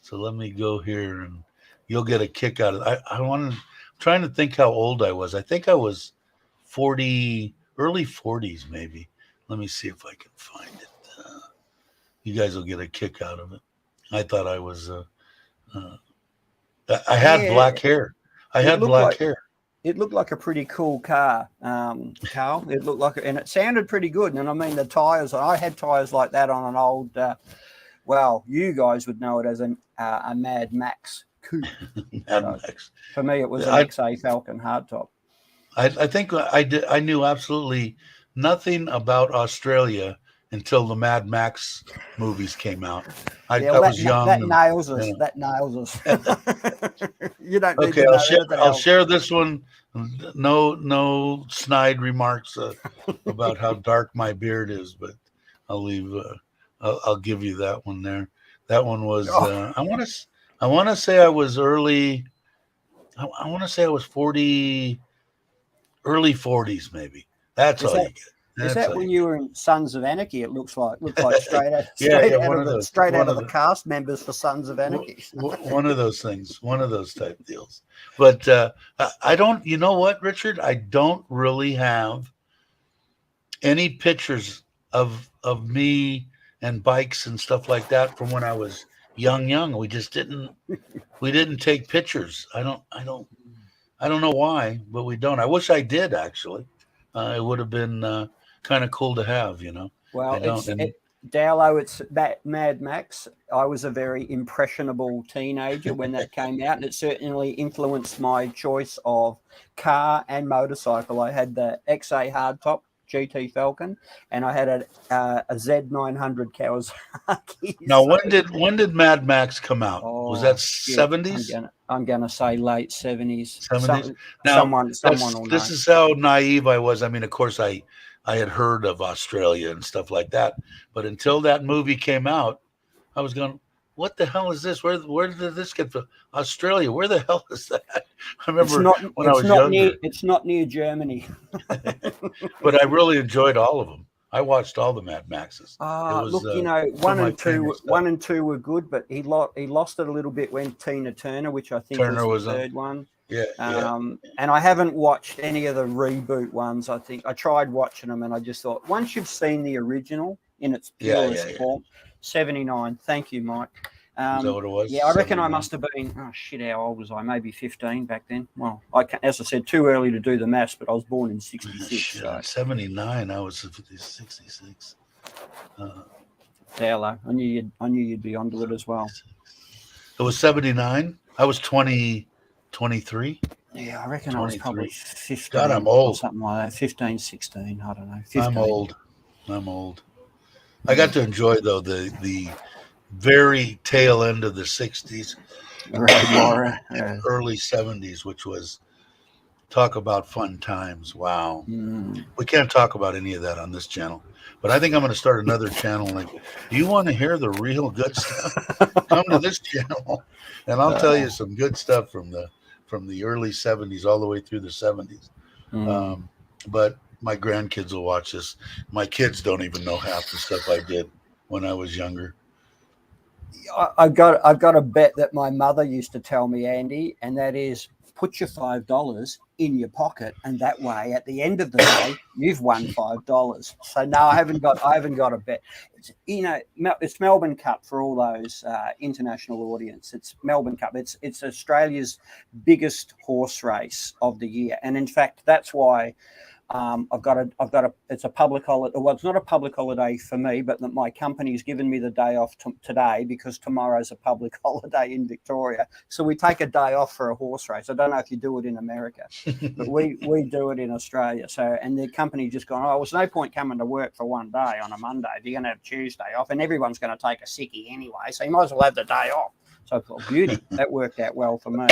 So let me go here, and you'll get a kick out of it. I'm trying to think how old I was. I think I was 40, early 40s, maybe. Let me see if I can find it. You guys will get a kick out of it. I thought I was. I had
Yeah,
black hair. I
it
had
looked
black
like
hair.
it looked like a pretty cool car, Carl. It looked like, and it sounded pretty good. And I mean, the tires. I had tires like that on an old. Well, you guys would know it as a Mad Max coupe.
Mad
So
Max.
for me, it was an
I,
XA Falcon hardtop.
I think I did. I knew absolutely nothing about Australia until the Mad Max movies came out. I,
Yeah,
I
well,
was young.
that
And,
nails us.
you
That nails us.
know.
You don't need
Okay,
to
I'll
know
share.
anything
I'll
else.
share this one. No snide remarks about how dark my beard is, but I'll leave. I'll give you that one there. That one was.
Oh,
I want to say I was early. I want to say I was 40, early 40s, maybe. That's
is
all
that
you get.
is
That's
that
all
when
you
you were in Sons of Anarchy? It looked like
yeah, one of those.
straight
One
out of
of
the
the
cast members for Sons of Anarchy.
one of those things. One of those type deals. But I don't. You know what, Richard? I don't really have any pictures of me and bikes and stuff like that from when I was young. We just didn't. We didn't take pictures. I don't know why, but we don't. I wish I did actually. It would have been kind of cool to have. I
Well,
don't. And
Dowlow, it's Mad Max. I was a very impressionable teenager when that came out, and it certainly influenced my choice of car and motorcycle. I had the XA hardtop GT Falcon, and I had a Z900 Kawasaki.
Now,
So,
when did Mad Max come out? Was
oh
that
shit,
70s?
I'm gonna say late 70s.
70s. Now,
Someone will know.
this is how naive I was. I mean, of course, I had heard of Australia and stuff like that, but until that movie came out, I was going, "What the hell is this? Where did this get from? Australia? Where the hell is that?" I remember when I was younger,
It's not near Germany.
but I really enjoyed all of them. I watched all the Mad Maxes. It was
Look,
some of my favorite stuff.
1 and 2 were good, but he lost it a little bit when Tina Turner, which I think
Turner
was the
was
third one.
Yeah,
And I haven't watched any of the reboot ones. I think I tried watching them, and I just thought once you've seen the original in its purest form, 79. Thank you, Mike.
Is that what it was?
Yeah, I reckon
79?
I must have been. Oh shit! How old was I? Maybe 15 back then. Well, as I said, too early to do the maths, but I was born in '66. So.
79. I was 66.
Dowlow. I knew you'd be onto it as well.
It was 79. I was 23.
Yeah, I reckon I was probably 15.
God, I'm old.
Or something like that. 15, 16. I don't know. 15.
I'm old. I got to enjoy though the very tail end of the 60s, early 70s, which was talk about fun times. Wow. We can't talk about any of that on this channel, but I think I'm going to start another channel. Like, do you want to hear the real good stuff? Come to this channel, and I'll tell you some good stuff from the early 70s all the way through the 70s. But my grandkids will watch this. My kids don't even know half the stuff I did when I was younger.
I've got a bet that my mother used to tell me, Andy, and that is put your $5 in your pocket, and that way, at the end of the day, you've won $5. So no, I haven't got a bet. It's Melbourne Cup for all those international audience. It's Melbourne Cup. It's Australia's biggest horse race of the year, and in fact, that's why. It's a public holiday. Well, it's not a public holiday for me, but my company's given me the day off today because tomorrow's a public holiday in Victoria. So we take a day off for a horse race. I don't know if you do it in America, but we do it in Australia. So, and the company just gone, oh, there's no point coming to work for one day on a Monday if you're going to have Tuesday off, and everyone's going to take a sickie anyway. So you might as well have the day off. So I thought, beauty, that worked out well for me.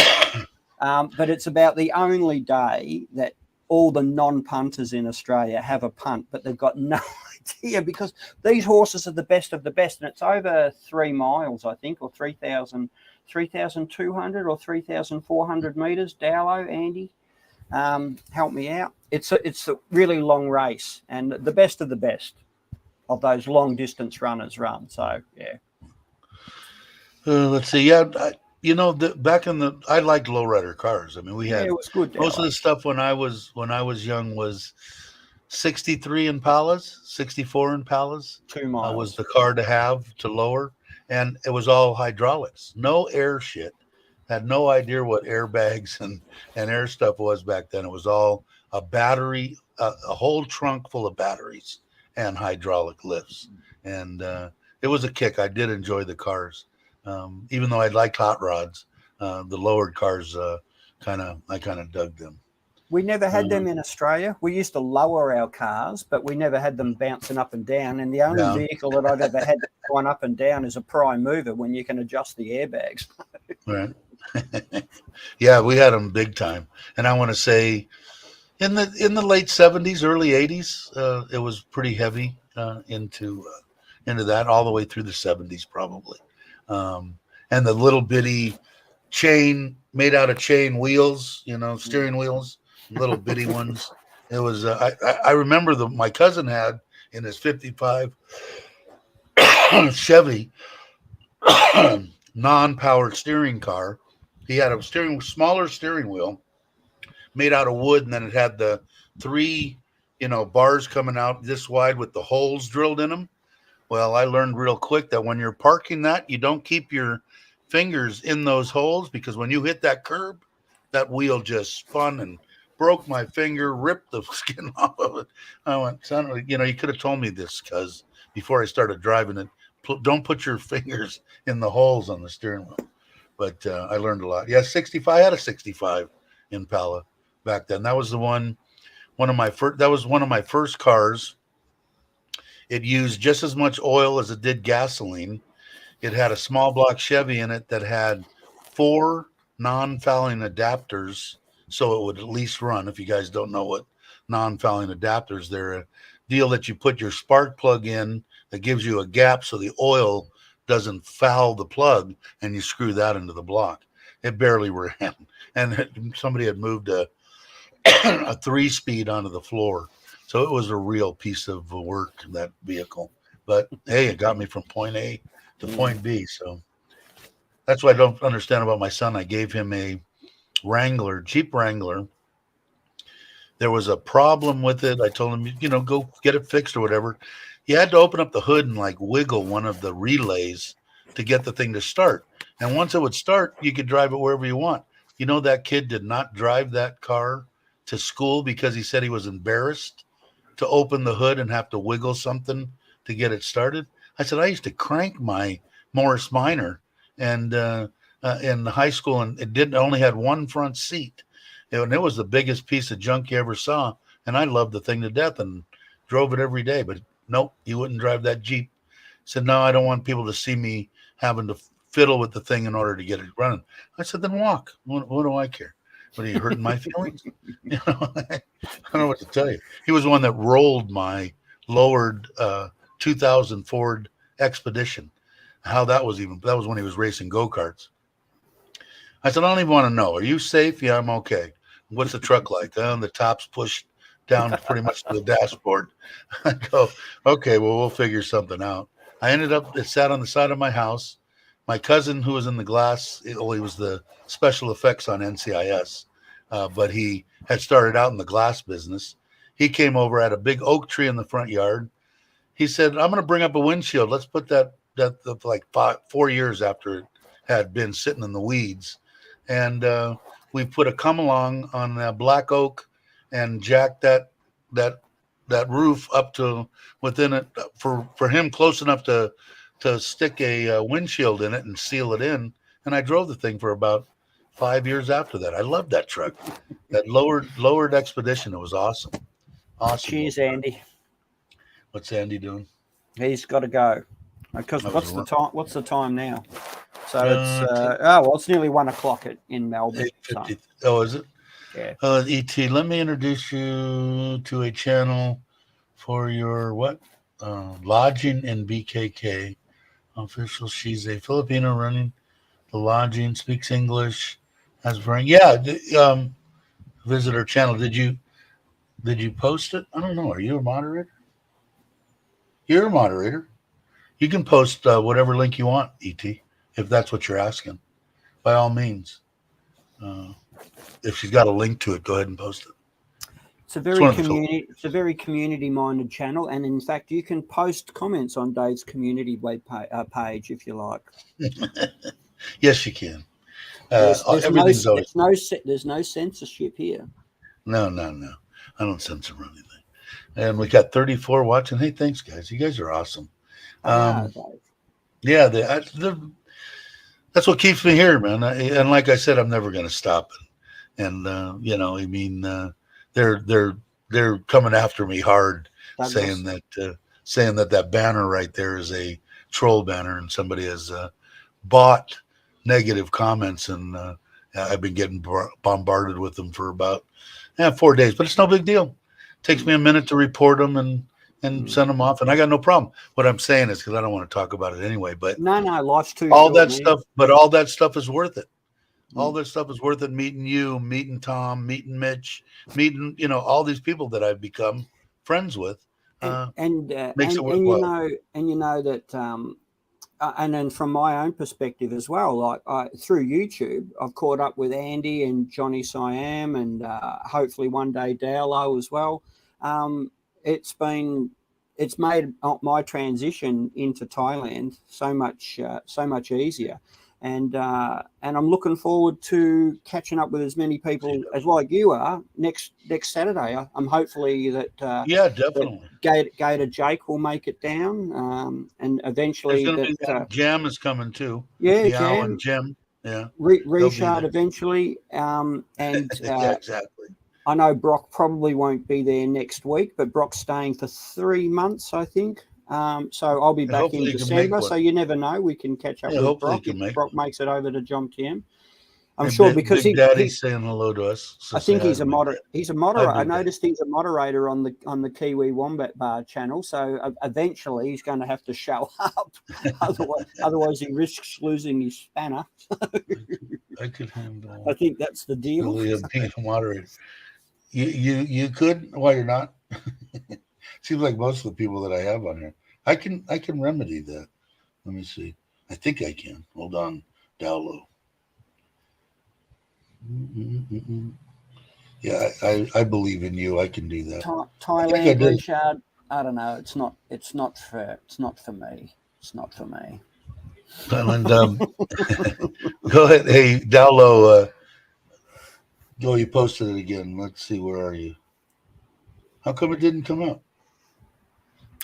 But it's about the only day that all the non-punters in Australia have a punt, but they've got no idea because these horses are the best of the best, and it's over 3 miles, I think, or 3,200 or 3,400 meters. Dowlow, Andy, help me out. It's a really long race, and the best of those long distance runners run. So yeah.
Let's see. Yeah. Back in I liked lowrider cars. I mean, we had
it was good.
Most of the stuff when I was young was 63 Impalas, 64 Impalas.
2 miles
was the car to have to lower, and it was all hydraulics, no air shit. Had no idea what airbags and air stuff was back then. It was all a battery, a whole trunk full of batteries and hydraulic lifts, and it was a kick. I did enjoy the cars. Even though I liked hot rods, the lowered cars, I kind of dug them.
We never had them in Australia. We used to lower our cars, but we never had them bouncing up and down. And the only vehicle that I've ever had going up and down is a prime mover when you can adjust the airbags.
Right. Yeah, we had them big time. And I want to say in the late 70s, early 80s, it was pretty heavy into that all the way through the 70s probably. And the little bitty chain made out of chain wheels, steering wheels, little bitty ones. It was, I remember my cousin had in his 55 Chevy non-powered steering car. He had a smaller steering wheel made out of wood. And then it had the 3, bars coming out this wide with the holes drilled in them. Well, I learned real quick that when you're parking that, you don't keep your fingers in those holes because when you hit that curb, that wheel just spun and broke my finger, ripped the skin off of it. I went, son, you could have told me this, cuz before I started driving it. Don't put your fingers in the holes on the steering wheel. But I learned a lot. Yeah, 65. I had a 65 Impala back then. That was the one of my first. That was one of my first cars. It used just as much oil as it did gasoline. It had a small block Chevy in it that had 4 non-fouling adapters, so it would at least run. If you guys don't know what non-fouling adapters, they're a deal that you put your spark plug in that gives you a gap so the oil doesn't foul the plug, and you screw that into the block. It barely ran, and somebody had moved a 3-speed onto the floor. So it was a real piece of work, that vehicle. But hey, it got me from point A to point B. So that's what I don't understand about my son. I gave him a Wrangler, Jeep Wrangler. There was a problem with it. I told him, go get it fixed or whatever. He had to open up the hood and like wiggle one of the relays to get the thing to start. And once it would start, you could drive it wherever you want. That kid did not drive that car to school because he said he was embarrassed to open the hood and have to wiggle something to get it started. I said, I used to crank my Morris Minor and in high school, and it didn't only had one front seat. And it was the biggest piece of junk you ever saw. And I loved the thing to death and drove it every day. But nope, he wouldn't drive that Jeep. Said, no, I don't want people to see me having to fiddle with the thing in order to get it running. I said, then walk. What do I care? What, are you hurting my feelings? I don't know what to tell you. He was the one that rolled my lowered 2000 Ford Expedition. How that was when he was racing go-karts. I said, I don't even want to know. Are you safe? Yeah, I'm okay. What's the truck like? The top's pushed down pretty much to the dashboard. I go, okay, well, we'll figure something out. It sat on the side of my house. My cousin, who was in the glass, he was the special effects on NCIS, but he had started out in the glass business. He came over, had a big oak tree in the front yard. He said, I'm going to bring up a windshield. Let's put that like 4 years after it had been sitting in the weeds. And we put a come along on black oak and jacked that roof up to within it for him close enough to stick a windshield in it and seal it in. And I drove the thing for about 5 years after that. I loved that truck, that lowered Expedition. It was awesome. Awesome.
Cheers, Andy.
What's Andy doing?
He's got to go. Because what's the time now? So it's nearly 1 o'clock in Melbourne.
8:50. So. Oh, is it?
Yeah.
ET, let me introduce you to a channel for your lodging in BKK. Official. She's a Filipino running the lodging, speaks English, has visit her channel. Did you post it? I don't know. Are you a moderator? You're a moderator. You can post whatever link you want, ET, if that's what you're asking. By all means. If she's got a link to it, go ahead and post it.
It's a very community-minded channel, and in fact, you can post comments on Dave's community web page if you like.
Yes, you can.
There's no censorship here.
No. I don't censor anything. And we got 34 watching. Hey, thanks, guys. You guys are awesome. Yeah, that's what keeps me here, man. And like I said, I'm never going to stop. And they're coming after me hard, saying that banner right there is a troll banner, and somebody has bought negative comments, and I've been getting bombarded with them for about 4 days. But it's no big deal. It takes me a minute to report them and send them off, and I got no problem. What I'm saying is, because I don't want to talk about it anyway, but
no, life's too
all
short,
that
man.
stuff. But all that stuff is worth it. All this stuff is worth it. Meeting you, meeting Tom, meeting Mitch, meeting all these people that I've become friends with. Makes it worthwhile.
And then from my own perspective as well, like through YouTube, I've caught up with Andy and Johnny Siam, and hopefully one day Dowlow as well. It's made my transition into Thailand so much easier. and I'm looking forward to catching up with as many people as like you are next Saturday. I'm hopefully that
Yeah,
that
definitely.
Gator Jake will make it down, and
There's
eventually
going to
that
be Jam is coming too. Meow and
Jam.
Jim. Yeah, they'll be
Richard
there.
eventually, and
Yeah, exactly.
I know Brock probably won't be there next week, but Brock's staying for 3 months, I think. So I'll be
And
back in
hopefully you can make
December.
one.
So you never know. We can catch up
Yeah,
with
hopefully you
Brock if
can make
Brock
one.
makes it over to John Tiem. I'm
Hey,
sure because
Big Daddy's saying hello to us. So
I
say
think
hi
he's
to
a
Big Daddy.
He's a
Hi,
moderator. I
Big Daddy.
noticed he's a moderator on the Kiwi Wombat Bar channel. So eventually he's going to have to show up. Otherwise he risks losing his spanner.
I could handle
I think that's the deal.
Billy being a moderator. You could. Why you're not? Seems like most of the people that I have on here. I can remedy that. Let me see. I think I can. Hold on. Download. Mm-mm-mm-mm. Yeah, I believe in you. I can do that. I think I
Thailand,
did.
Richard. I don't know. It's not for me. It's not for me.
Thailand. Go ahead. Hey, Dowlow. Go. You posted it again. Let's see. Where are you? How come it didn't come up?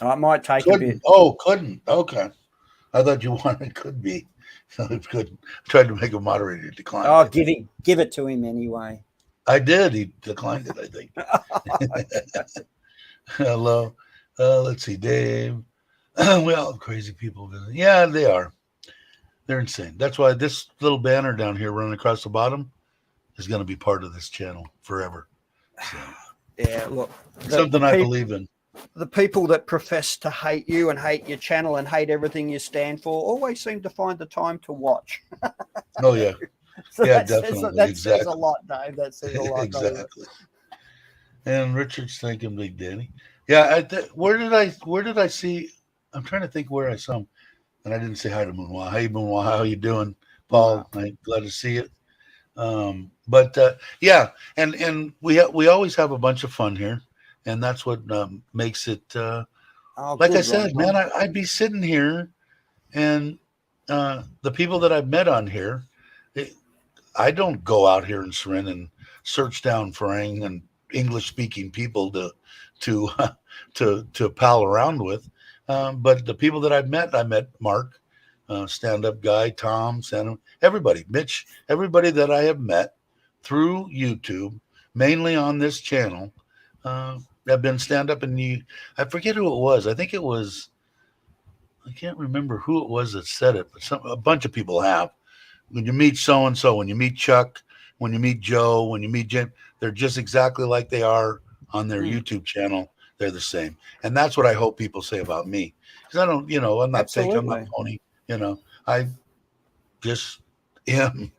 It might take a bit.
Couldn't. Oh, couldn't. Okay. I thought you wanted could be. So it couldn't. Tried to make a moderator declined.
Oh,
I think.
give it to him anyway.
I did. He declined it. I think. Hello. Let's see, Dave. Well, crazy people visit. Yeah, they are. They're insane. That's why this little banner down here running across the bottom is going to be part of this channel forever. So,
Yeah, look,
something I believe in.
The people that profess to hate you and hate your channel and hate everything you stand for always seem to find the time to watch.
Oh yeah,
So
yeah,
that
definitely,
says a lot, Dave. That says a lot.
Exactly. And Richard's thinking Big Danny. Yeah, where did I see? I'm trying to think where I saw him, and I didn't say hi to Moonwa. Hey Moonwa, how you doing, Paul?
Wow.
I'm glad to see it. But yeah, and we always have a bunch of fun here, and that's what makes it. Like I
Good,
said,
Ron.
man, I'd be sitting here, and the people that I've met on here, I don't go out here in Serin and search down for and English speaking people to to pal around with. But the people that I met Mark, stand up guy, Tom, Santa, everybody, Mitch, everybody that I have met through YouTube, mainly on this channel, have been stand up. And I forget who it was. I think it was, I can't remember who it was that said it, but a bunch of people have. When you meet so and so, when you meet Chuck, when you meet Joe, when you meet Jim, they're just exactly like they are on their YouTube channel. They're the same, and that's what I hope people say about me. Because I don't, I'm not fake, I'm not
Absolutely.
phony. I just am,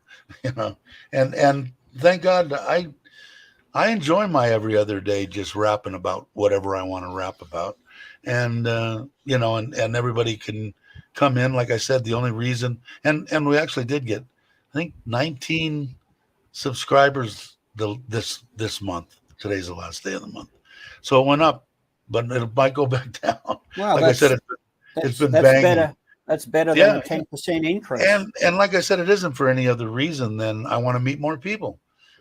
and thank God I enjoy my every other day just rapping about whatever I want to rap about. And and everybody can come in. Like I said, the only reason and we actually did get, I think, 19 subscribers this month. Today's the last day of the month. So it went up, but it might go back down.
Well,
Like I said, it's been
that's
banging.
better. That's better than
Yeah.
a 10% increase.
And like I said, it isn't for any other reason than I want to meet more people.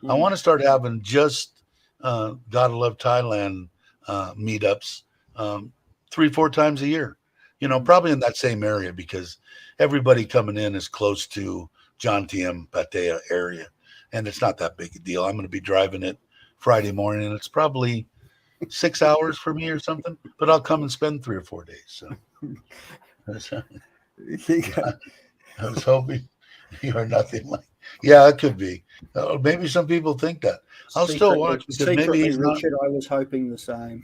I want to start having just Gotta Love Thailand meetups 3-4 times a year. Probably in that same area, because everybody coming in is close to John Tiem Pattaya area, and it's not that big a deal. I'm going to be driving it Friday morning, and it's probably 6 hours for me or something, but I'll come and spend 3 or 4 days. So I was hoping you are nothing like. Yeah, it could be. Maybe some people think that. I'll still watch because maybe he's not.
Richard, I was hoping the same.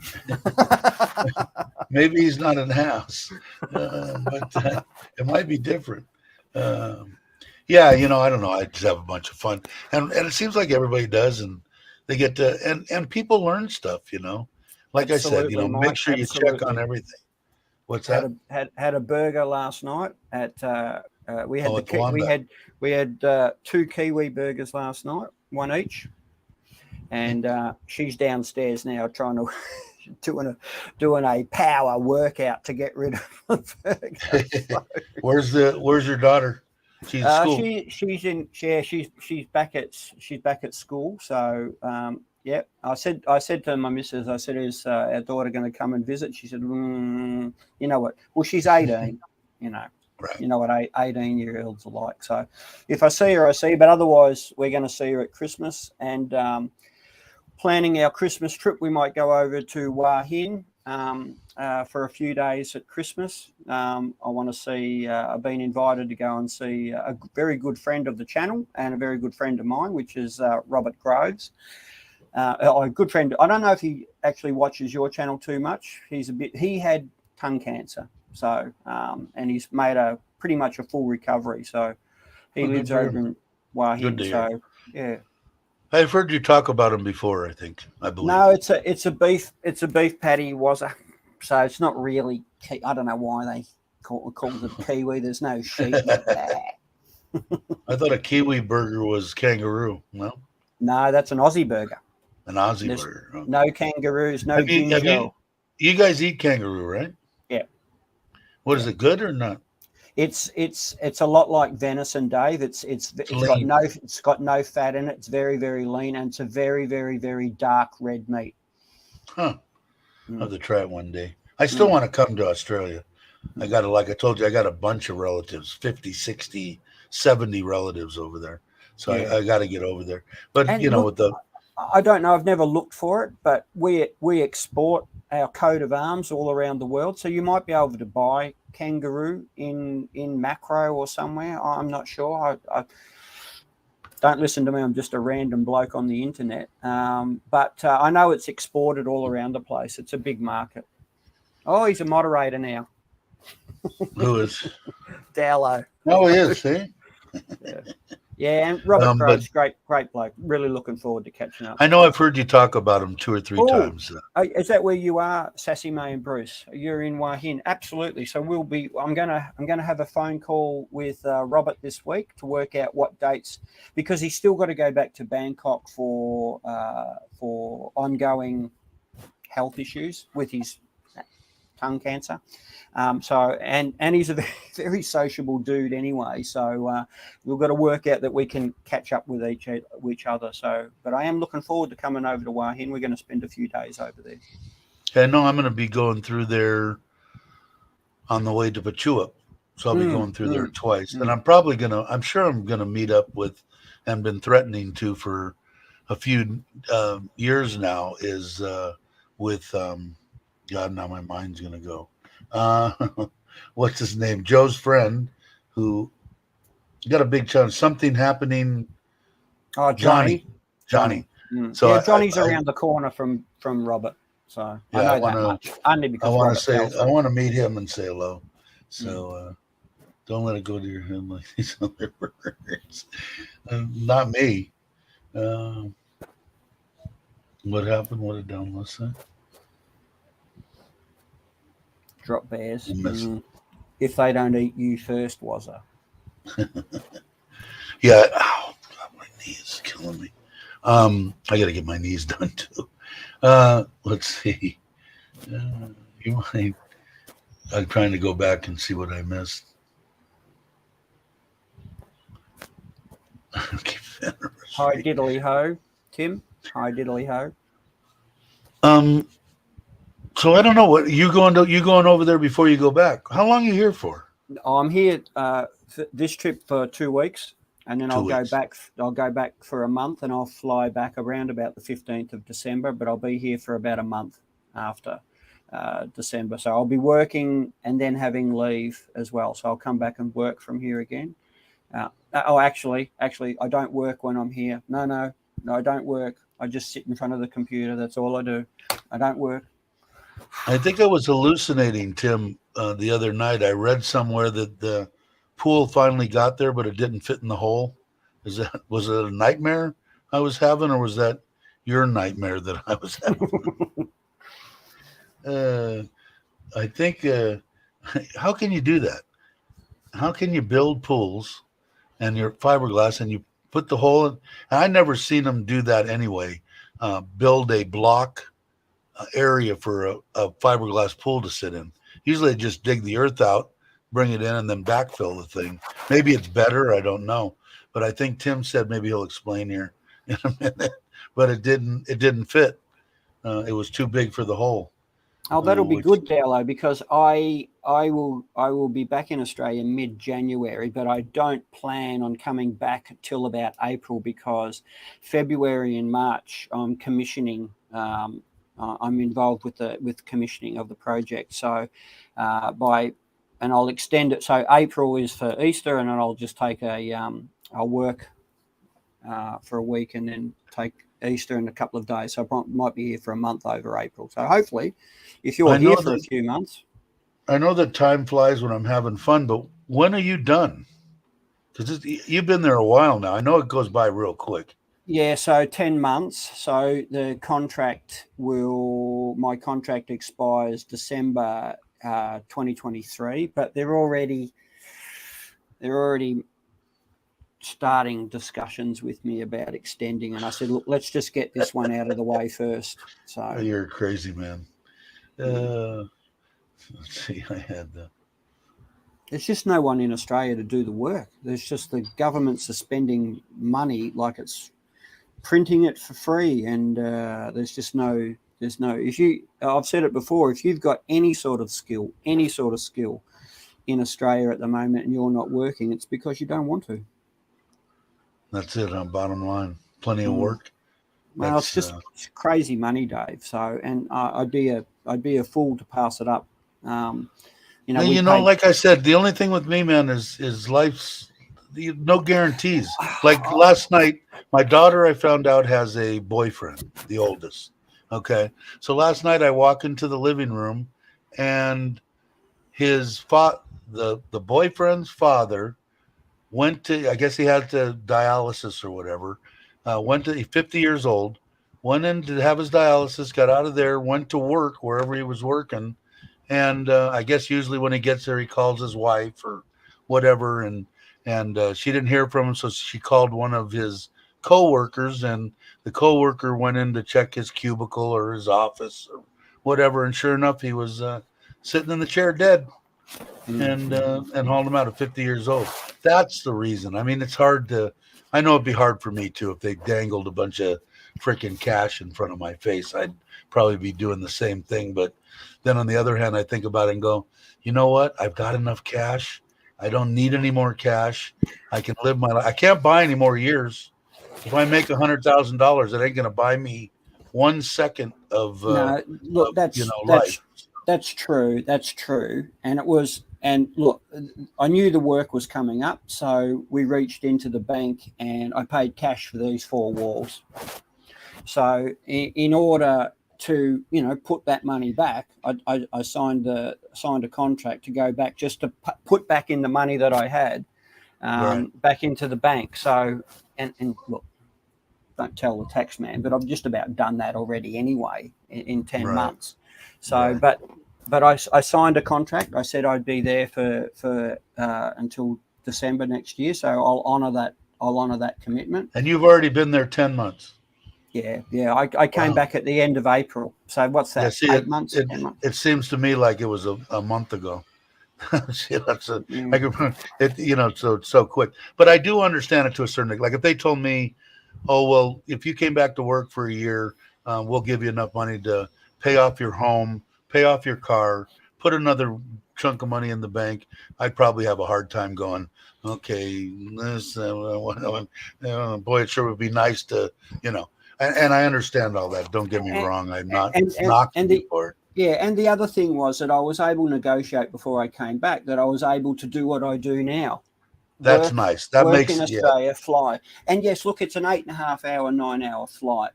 Maybe he's not in the house, but it might be different. Yeah, I don't know. I just have a bunch of fun, and it seems like everybody does, and they get to and people learn stuff. Like
Absolutely,
I said,
Mike,
make sure you check on everything. What's that?
Had a burger last night at we had
at the Wombat.
we had 2 Kiwi burgers last night, one each, and she's downstairs now trying to doing a power workout to get rid of the burger.
Where's your daughter? She's in school.
She's back at school. So yeah, I said to my missus, I said, is our daughter going to come and visit? She said, you know what? Well, she's 18.
Right.
You know what 18-year-olds are like. So if I see her, I see her. But otherwise, we're going to see her at Christmas. And planning our Christmas trip, we might go over to Hua Hin for a few days at Christmas. I want to see, I've been invited to go and see a very good friend of the channel and a very good friend of mine, which is Robert Groves. A good friend. I don't know if he actually watches your channel too much. He had tongue cancer. So, and he's made pretty much a full recovery. So he lives over in Hua Hin. So, yeah.
I've heard you talk about him before. I believe.
No, it's a beef patty so it's not really. I don't know why they call it kiwi. There's no sheep.
I thought a kiwi burger was kangaroo. Well,
no, that's an Aussie burger.
An Aussie burger. Okay.
No kangaroos. No ginger.
You guys eat kangaroo, right?
Yeah.
What is it? Good or not?
It's a lot like venison, Dave. It's got no fat in it. It's very, very lean, and it's a very, very, very dark red meat.
Huh. I'll have to try it one day. I still want to come to Australia. Like I told you, I got a bunch of relatives, 50, 60, 70 relatives over there. So I got to get over there. But
I don't know. I've never looked for it, but we export our coat of arms all around the world. So you might be able to buy kangaroo in Macro or somewhere. I'm not sure. I don't listen to me. I'm just a random bloke on the internet. But I know it's exported all around the place. It's a big market. Oh, he's a moderator now.
Who is?
Dowlow.
Oh, he is, see?
Yeah, and Robert Groves, great bloke. Really looking forward to catching up.
I know I've heard you talk about him 2 or 3 times.
Is that where you are, Sassy May and Bruce? You're in Hua Hin, absolutely. So I'm gonna have a phone call with Robert this week to work out what dates, because he's still got to go back to Bangkok for ongoing health issues with his tongue cancer. And he's a very, very sociable dude anyway. So we've got to work out that we can catch up with each other. So, but I am looking forward to coming over to Hua Hin. We're going to spend a few days over there.
I know I'm going to be going through there on the way to Pachuap. So I'll be going through there twice. And I'm sure I'm going to meet up with, and been threatening to for a few years now, is with, God, now my mind's going to go. What's his name? Joe's friend, who got a big chance. Something happening.
Oh, Johnny.
So
Johnny's around the corner from Robert. So I know that much. Only because
I want to meet him and say hello. So don't let it go to your head like these other birds. Not me. What happened? What did Down say?
Drop bears. If they don't eat you first, was it?
Yeah. Oh, my knees killing me. I got to get my knees done too. Let's see. You might. I'm trying to go back and see what I missed.
Hi diddly ho, Tim. Hi diddly ho.
So I don't know what you going over there before you go back. How long are you here for?
I'm here this trip for 2 weeks, and then I'll go back. I'll go back for a month, and I'll fly back around about the 15th of December. But I'll be here for about a month after December. So I'll be working and then having leave as well. So I'll come back and work from here again. Actually, I don't work when I'm here. No, I don't work. I just sit in front of the computer. That's all I do. I don't work.
I think I was hallucinating, Tim, the other night. I read somewhere that the pool finally got there, but it didn't fit in the hole. Was it a nightmare I was having, or was that your nightmare that I was having? I think, how can you do that? How can you build pools and your fiberglass and you put the hole in? And I never seen them do that anyway. Build a block area for a fiberglass pool to sit in. Usually they just dig the earth out, bring it in and then backfill the thing. Maybe it's better. I don't know. But I think Tim said maybe he'll explain here in a minute. But it didn't fit. It was too big for the hole.
Oh, that'll be good, Dowlo, because I will be back in Australia mid-January, but I don't plan on coming back till about April, because February and March I'm commissioning. I'm involved with commissioning of the project. So and I'll extend it. So April is for Easter, and then I'll just take I'll work for a week and then take Easter in a couple of days. So I might be here for a month over April. So hopefully, if you're here for a few months.
I know that time flies when I'm having fun, but when are you done? Because you've been there a while now. I know it goes by real quick.
Yeah, so 10 months. So my contract expires December 2023, but they're already starting discussions with me about extending, and I said, look, let's just get this one out of the way first. So
you're a crazy man. Let's see,
there's just no one in Australia to do the work. There's just the governments are spending money like it's printing it for free, and there's no I've said it before, if you've got any sort of skill in Australia at the moment and you're not working, it's because you don't want to.
That's it. Bottom line, plenty of work.
Well, it's just crazy money, Dave. So, and I'd be a fool to pass it up.
Like I said, the only thing with me, man, is life's no guarantees. Like last night, my daughter, I found out, has a boyfriend, the oldest. Okay, so last night I walk into the living room, and the boyfriend's father went to, I guess he had to dialysis or whatever, went to 50 years old, went in to have his dialysis, got out of there, went to work wherever he was working. And I guess usually when he gets there, he calls his wife or whatever. And she didn't hear from him. So she called one of his coworkers, and the coworker went in to check his cubicle or his office or whatever. And sure enough, he was sitting in the chair dead. And hauled him out at 50 years old. That's the reason. I mean, it's hard I know it'd be hard for me too. If they dangled a bunch of freaking cash in front of my face, I'd probably be doing the same thing. But then on the other hand, I think about it and go, you know what? I've got enough cash. I don't need any more cash. I can live my life. I can't buy any more years. If I make $100,000, it ain't going to buy me 1 second of life.
That's true. That's true. And look, I knew the work was coming up, so we reached into the bank and I paid cash for these 4 walls. So in order to, put that money back, I signed a contract to go back, just to put back in the money that I had back into the bank. So, and look, don't tell the tax man, but I've just about done that already anyway in 10 months. So, but I signed a contract. I said I'd be there for until December next year. So I'll honor that commitment.
And you've already been there 10 months.
Yeah. I came back at the end of April. So what's that?
Yeah,
8 months? 10 months?
It seems to me like it was a month ago. See, so it's so quick. But I do understand it to a certain degree. Like if they told me, oh, well, if you came back to work for a year, we'll give you enough money to pay off your home, pay off your car, put another chunk of money in the bank, I'd probably have a hard time going, okay, this, boy, it sure would be nice to, and I understand all that. Don't get me wrong. I'm not knocking you for it.
Yeah, and the other thing was that I was able to negotiate before I came back, that I was able to do what I do now.
That's nice. That
work
makes
in Australia, fly. And yes, look, it's an 8.5 hour, 9 hour flight.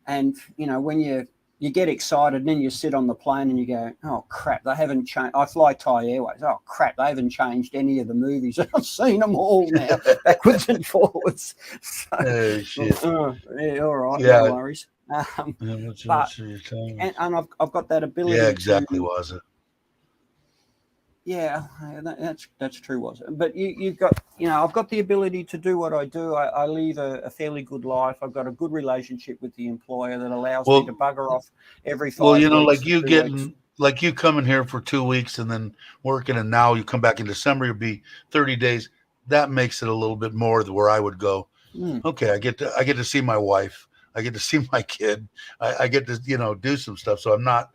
And, when you get excited and then you sit on the plane and you go, oh, crap, they haven't changed. I fly Thai Airways. Oh, crap, they haven't changed any of the movies. I've seen them all now, backwards and forwards. So,
shit.
Yeah, all right,
yeah.
no worries. And I've got that ability.
Yeah, exactly, was it?
Yeah, that's true, was it? But you've got, I've got the ability to do what I do. I live a fairly good life. I've got a good relationship with the employer that allows me to bugger off every 5 weeks.
Like you like you coming here for 2 weeks and then working, and now you come back in December, you'll be 30 days. That makes it a little bit more where I would go,
Mm.
okay, I get to see my wife. I get to see my kid. I get to, do some stuff. So I'm not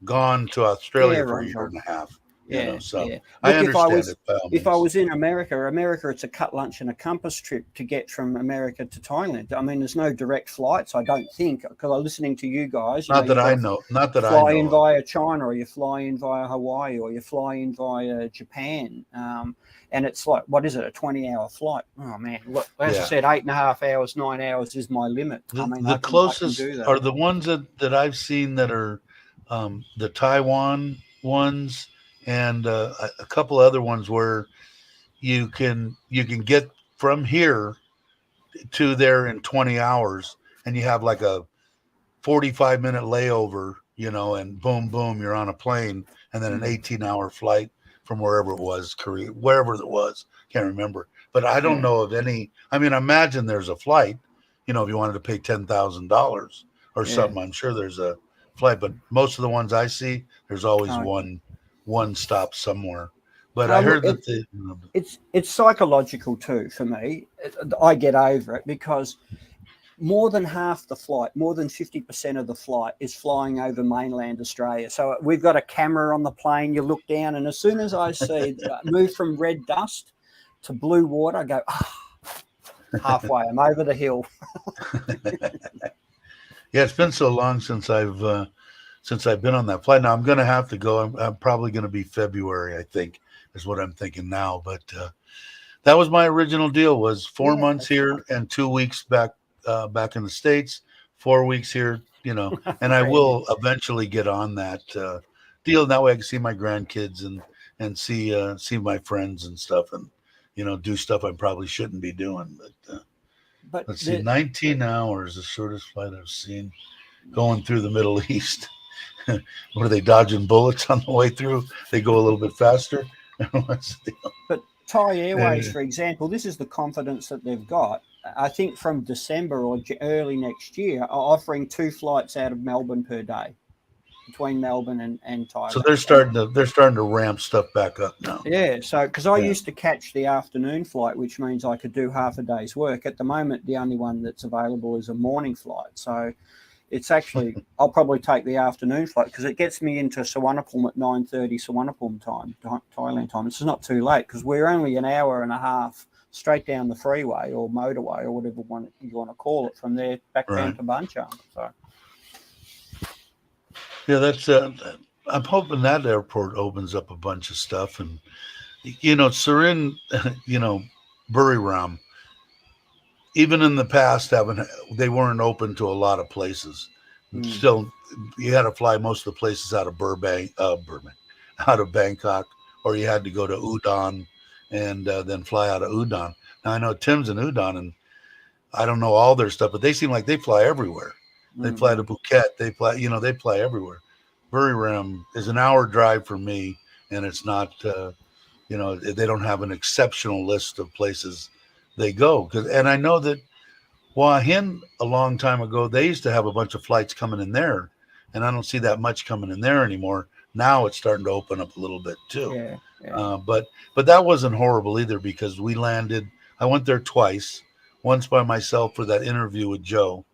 gone to
Yeah,
Australia for a
right,
year
right.
and a half,
Yeah,
so
yeah.
I
Look,
understand it by all
if I
means.
was in America, it's a cut lunch and a compass trip to get from America to Thailand. I mean, there's no direct flights, I don't think, because I'm listening to you guys.
Not that
You've got
I
to
know, not that I
fly in
know of.
via China, or you fly in via Hawaii, or you fly in via Japan. And it's like, what is it, a 20-hour flight? Oh, man. Look, as I
Yeah.
said, 8.5 hours, 9 hours is my limit. I
The
mean,
the
I can
closest
do that.
are the ones that I've seen that are the Taiwan ones, and a couple other ones where you can get from here to there in 20 hours, and you have like a 45-minute layover, and boom, boom, you're on a plane, and then an
Mm,
18-hour flight from wherever it was, Korea, wherever it was, can't remember. But I don't
yeah,
know of any. I mean, imagine there's a flight, if you wanted to pay $10,000 or
yeah.
something, I'm sure there's a flight. But most of the ones I see, there's always
Okay.
one stop somewhere. But I
Look,
heard that
it's psychological too for me. I get over it because more than half the flight, more than 50% of the flight is flying over mainland Australia. So we've got a camera on the plane. You look down, and as soon as I see move from red dust to blue water, I go, oh, halfway, I'm over the hill.
yeah, it's been so long since I've been on that flight. Now I'm going to have to go. I'm probably going to be February, I think, is what I'm thinking now. But that was my original deal: was four
Yeah,
months
that's
here and 2 weeks back in the States, 4 weeks here. And I
right.
will eventually get on that deal. That way, I can see my grandkids and see my friends and stuff, and do stuff I probably shouldn't be doing. But
But
let's see, 19 hours, the shortest flight I've seen going through the Middle East. What are they dodging bullets on the way through? They go a little bit faster. What's the
But Thai Airways,
deal?
for example, this is the confidence that they've got. I think from December or early next year, are offering 2 flights out of Melbourne per day between Melbourne and
So they're
Thailand. And
starting to they're starting to ramp stuff back up now.
yeah, so because I
Yeah,
used to catch the afternoon flight, which means I could do half a day's work. At the moment, the only one that's available is a morning flight. So it's actually, I'll probably take the afternoon flight because it gets me into Suvarnabhumi at 9:30 Suvarnabhumi time, Thailand time. It's not too late because we're only an hour and a half straight down the freeway or motorway or whatever you want to call it from there back down
right.
to Bunchang. So
Yeah, that's. I'm hoping that airport opens up a bunch of stuff, and Surin, you know, Buriram. Even in the past, haven't they weren't open to a lot of places.
mm,
Still, you had to fly most of the places out of Burbank, out of Bangkok, or you had to go to Udon and then fly out of Udon. Now I know Tim's in Udon, and I don't know all their stuff, but they seem like they fly everywhere. They fly to
mm,
Phuket. They fly everywhere. Buriram is an hour drive for me, and it's not. They don't have an exceptional list of places they go. And I know that Hua Hin a long time ago, they used to have a bunch of flights coming in there, and I don't see that much coming in there anymore. Now it's starting to open up a little bit too.
yeah, yeah.
But that wasn't horrible either because we landed. I went there twice, once by myself for that interview with Joe,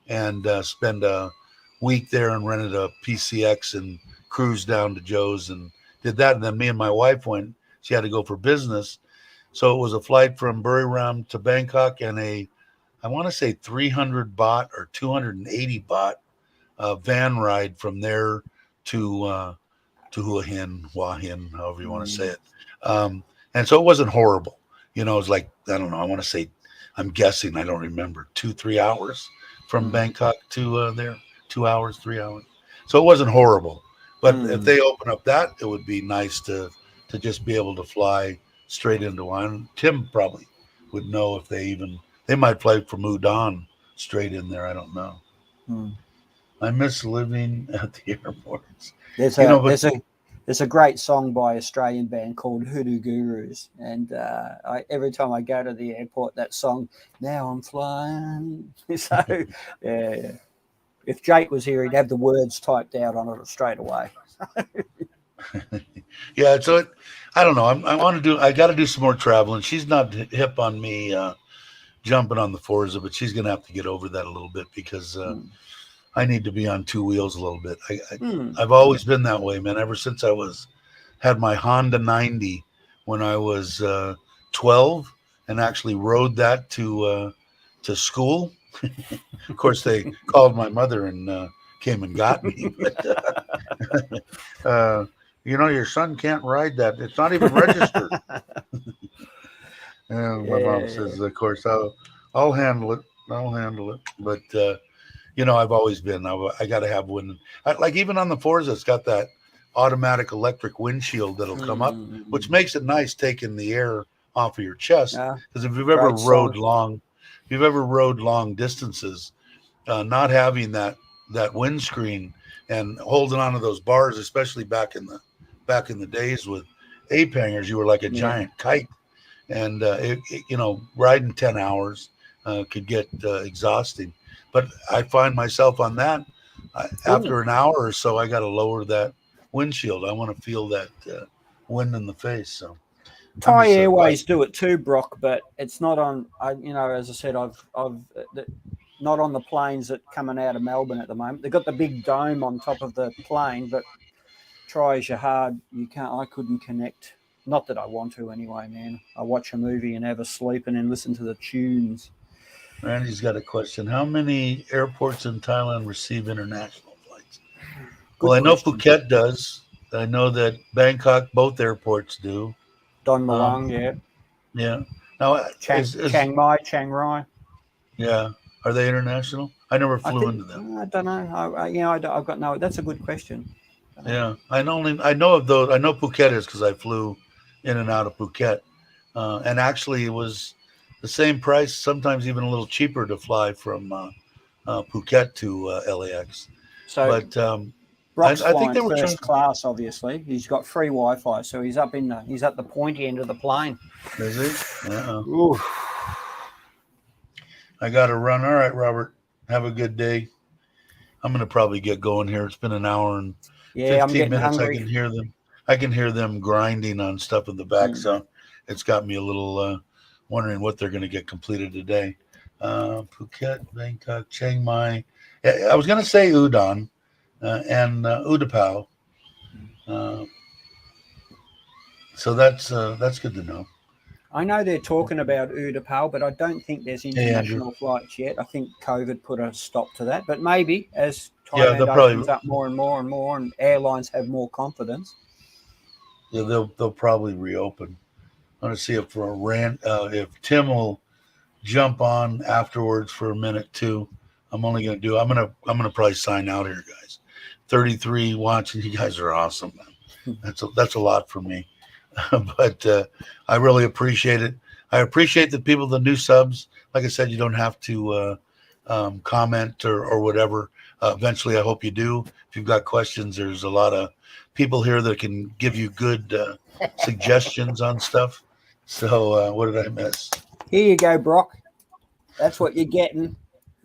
and spend a week there and rented a PCX and cruised down to Joe's and did that. And then me and my wife went. She had to go for business, so it was a flight from Buriram to Bangkok and I want to say 300 baht or 280 baht van ride from there to Hua Hin, however you want to say
Mm,
it. And so it wasn't horrible. It was like, I don't know, I want to say, I'm guessing, I don't remember, 2 3 hours from
mm,
Bangkok to there, 2 hours, 3 hours. So it wasn't horrible. But if
mm.
they open up that, it would be nice to just be able to fly straight into one. Tim probably would know if they might fly from Udon straight in there. I don't know.
Mm.
I miss living at the airports.
There's
You know,
a
but
there's a there's a great song by Australian band called Hoodoo Gurus, and every time I go to the airport, that song. Now I'm flying. So yeah, yeah. If Jake was here, he'd have the words typed out on it straight away.
Yeah, I don't know. I got to do some more traveling. She's not hip on me jumping on the Forza, but she's going to have to get over that a little bit because
Mm.
I need to be on two wheels a little bit.
Mm.
I've always been that way, man. Ever since had my Honda 90 when I was 12 and actually rode that to school. Of course, they called my mother and came and got me. But your son can't ride that. It's not even registered. My mom
Yeah.
says, of course, I'll handle it. I'll handle it. But I've always been. I got to have wind. Like even on the Forza, it's got that automatic electric windshield that'll come up, which
Mm.
makes it nice taking the air off of your chest.
Ah,
Because
great song.
if you've ever rode long distances, not having that windscreen and holding onto those bars, especially back in the days with ape hangers, you were like a
Yeah.
giant kite, and riding 10 hours could get exhausting. But I find myself on that
Ooh.
after an hour or so, I got to lower that windshield. I want to feel that wind in the face. So I'm
Thai
just glad.
Airways do it too, Brock, but it's not on. As I said, I've not on the planes that coming out of Melbourne at the moment. They've got the big dome on top of the plane, but try as you hard, you can't. I couldn't connect. Not that I want to anyway, man. I watch a movie and have a sleep and then listen to the tunes.
Randy's got a question. How many airports in Thailand receive international flights? Well,
Good
I know
question.
Phuket does. I know that Bangkok, both airports do.
Don Malung,
Um,
yeah.
yeah. Now,
Chiang Mai, Chiang Rai.
yeah, are they international? I never
I
flew
think
into them.
I don't know. I've got no. That's a good question.
Yeah, I know of those. I know Phuket is because I flew in and out of Phuket, and actually it was the same price, sometimes even a little cheaper to fly from Phuket to LAX.
So
But
Brock's
I think
flying
they were
first
charging.
class. Obviously, he's got free Wi-Fi, so he's at the pointy end of the plane.
Is he? Yeah.
Ooh.
I got to run. All right, Robert. Have a good day. I'm gonna probably get going here. It's been an hour and
Yeah, I'm
15
getting
minutes.
hungry.
I can hear them grinding on stuff in the back.
Mm.
So it's got me a little wondering what they're going to get completed today. Phuket, Bangkok, Chiang Mai. Yeah, I was going to say Udon and Udapau. Uh, so that's good to know.
I know they're talking about Udapal, but I don't think there's
Hey, Andrew.
international flights yet. I think COVID put a stop to that. But maybe as
Yeah,
Thailand opens up more and more and more, and airlines have more confidence.
they'll probably reopen. I want to see if Tim will jump on afterwards for a minute too. I'm gonna probably sign out here, guys. 33 watching. You guys are awesome, man. That's a lot for me. But I really appreciate it. I appreciate the people, the new subs. Like I said, you don't have to comment or whatever. Eventually, I hope you do. If you've got questions, there's a lot of people here that can give you good suggestions on stuff. So, what did I miss?
Here you go, Brock. That's what you're getting.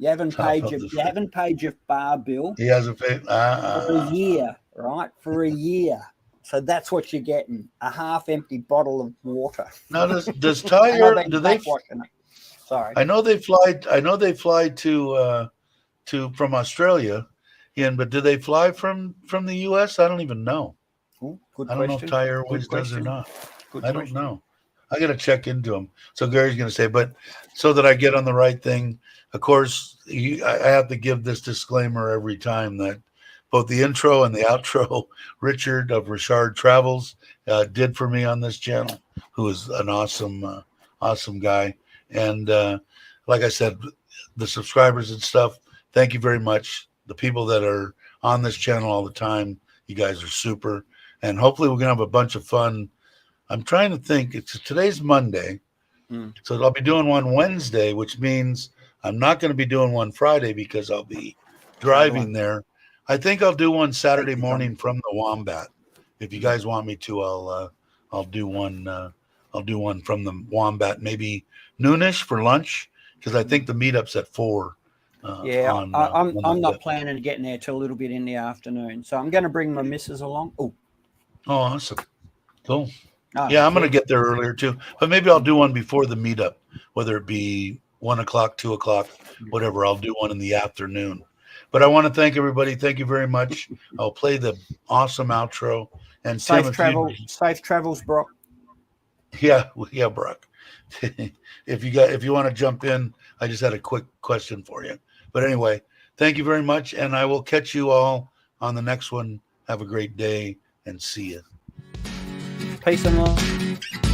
Top of the
You haven't paid your bar bill
He has a pay.
for a year, right? For a year. So that's what you're getting. A half empty bottle of water.
Now does Thai
And I've
Air
been
do they?
backwashing it. Sorry.
I know they fly. I know they fly to from Australia, in. But do they fly from the U.S.? I don't even know.
Ooh, good
I don't know if
question.
Thai
Good
Airways does or
question.
not.
Good
I don't
question.
know. I got to check into them. So Gary's going to say, but so that I get on the right thing, of course, I have to give this disclaimer every time that both the intro and the outro, Richard of Richard Travels did for me on this channel, who is an awesome guy. And like I said, the subscribers and stuff, thank you very much. The people that are on this channel all the time, you guys are super. And hopefully we're going to have a bunch of fun. I'm trying to think. Today's Monday, so I'll be doing one Wednesday, which means I'm not going to be doing one Friday because I'll be driving
Traveling.
there. I think I'll do one
Take
Saturday
your time.
morning from the Wombat. If you guys want me to, I'll do one. I'll do one from the Wombat, maybe noonish for lunch, because I think the meetup's at 4.
I'm
the
not
fifth.
planning to getting there till a little bit in the afternoon, so I'm going to bring my missus along.
Oh, awesome, cool.
Oh,
Yeah, I'm gonna
yeah.
get there earlier too, but maybe I'll do one before the meetup, whether it be 1 o'clock, 2 o'clock, whatever. I'll do one in the afternoon. But I want to thank everybody. Thank you very much. I'll play the awesome outro. And Tim,
Safe travels, Brock.
yeah, Brock. If you want to jump in, I just had a quick question for you. But anyway, thank you very much, and I will catch you all on the next one. Have a great day, and see you.
Peace and love.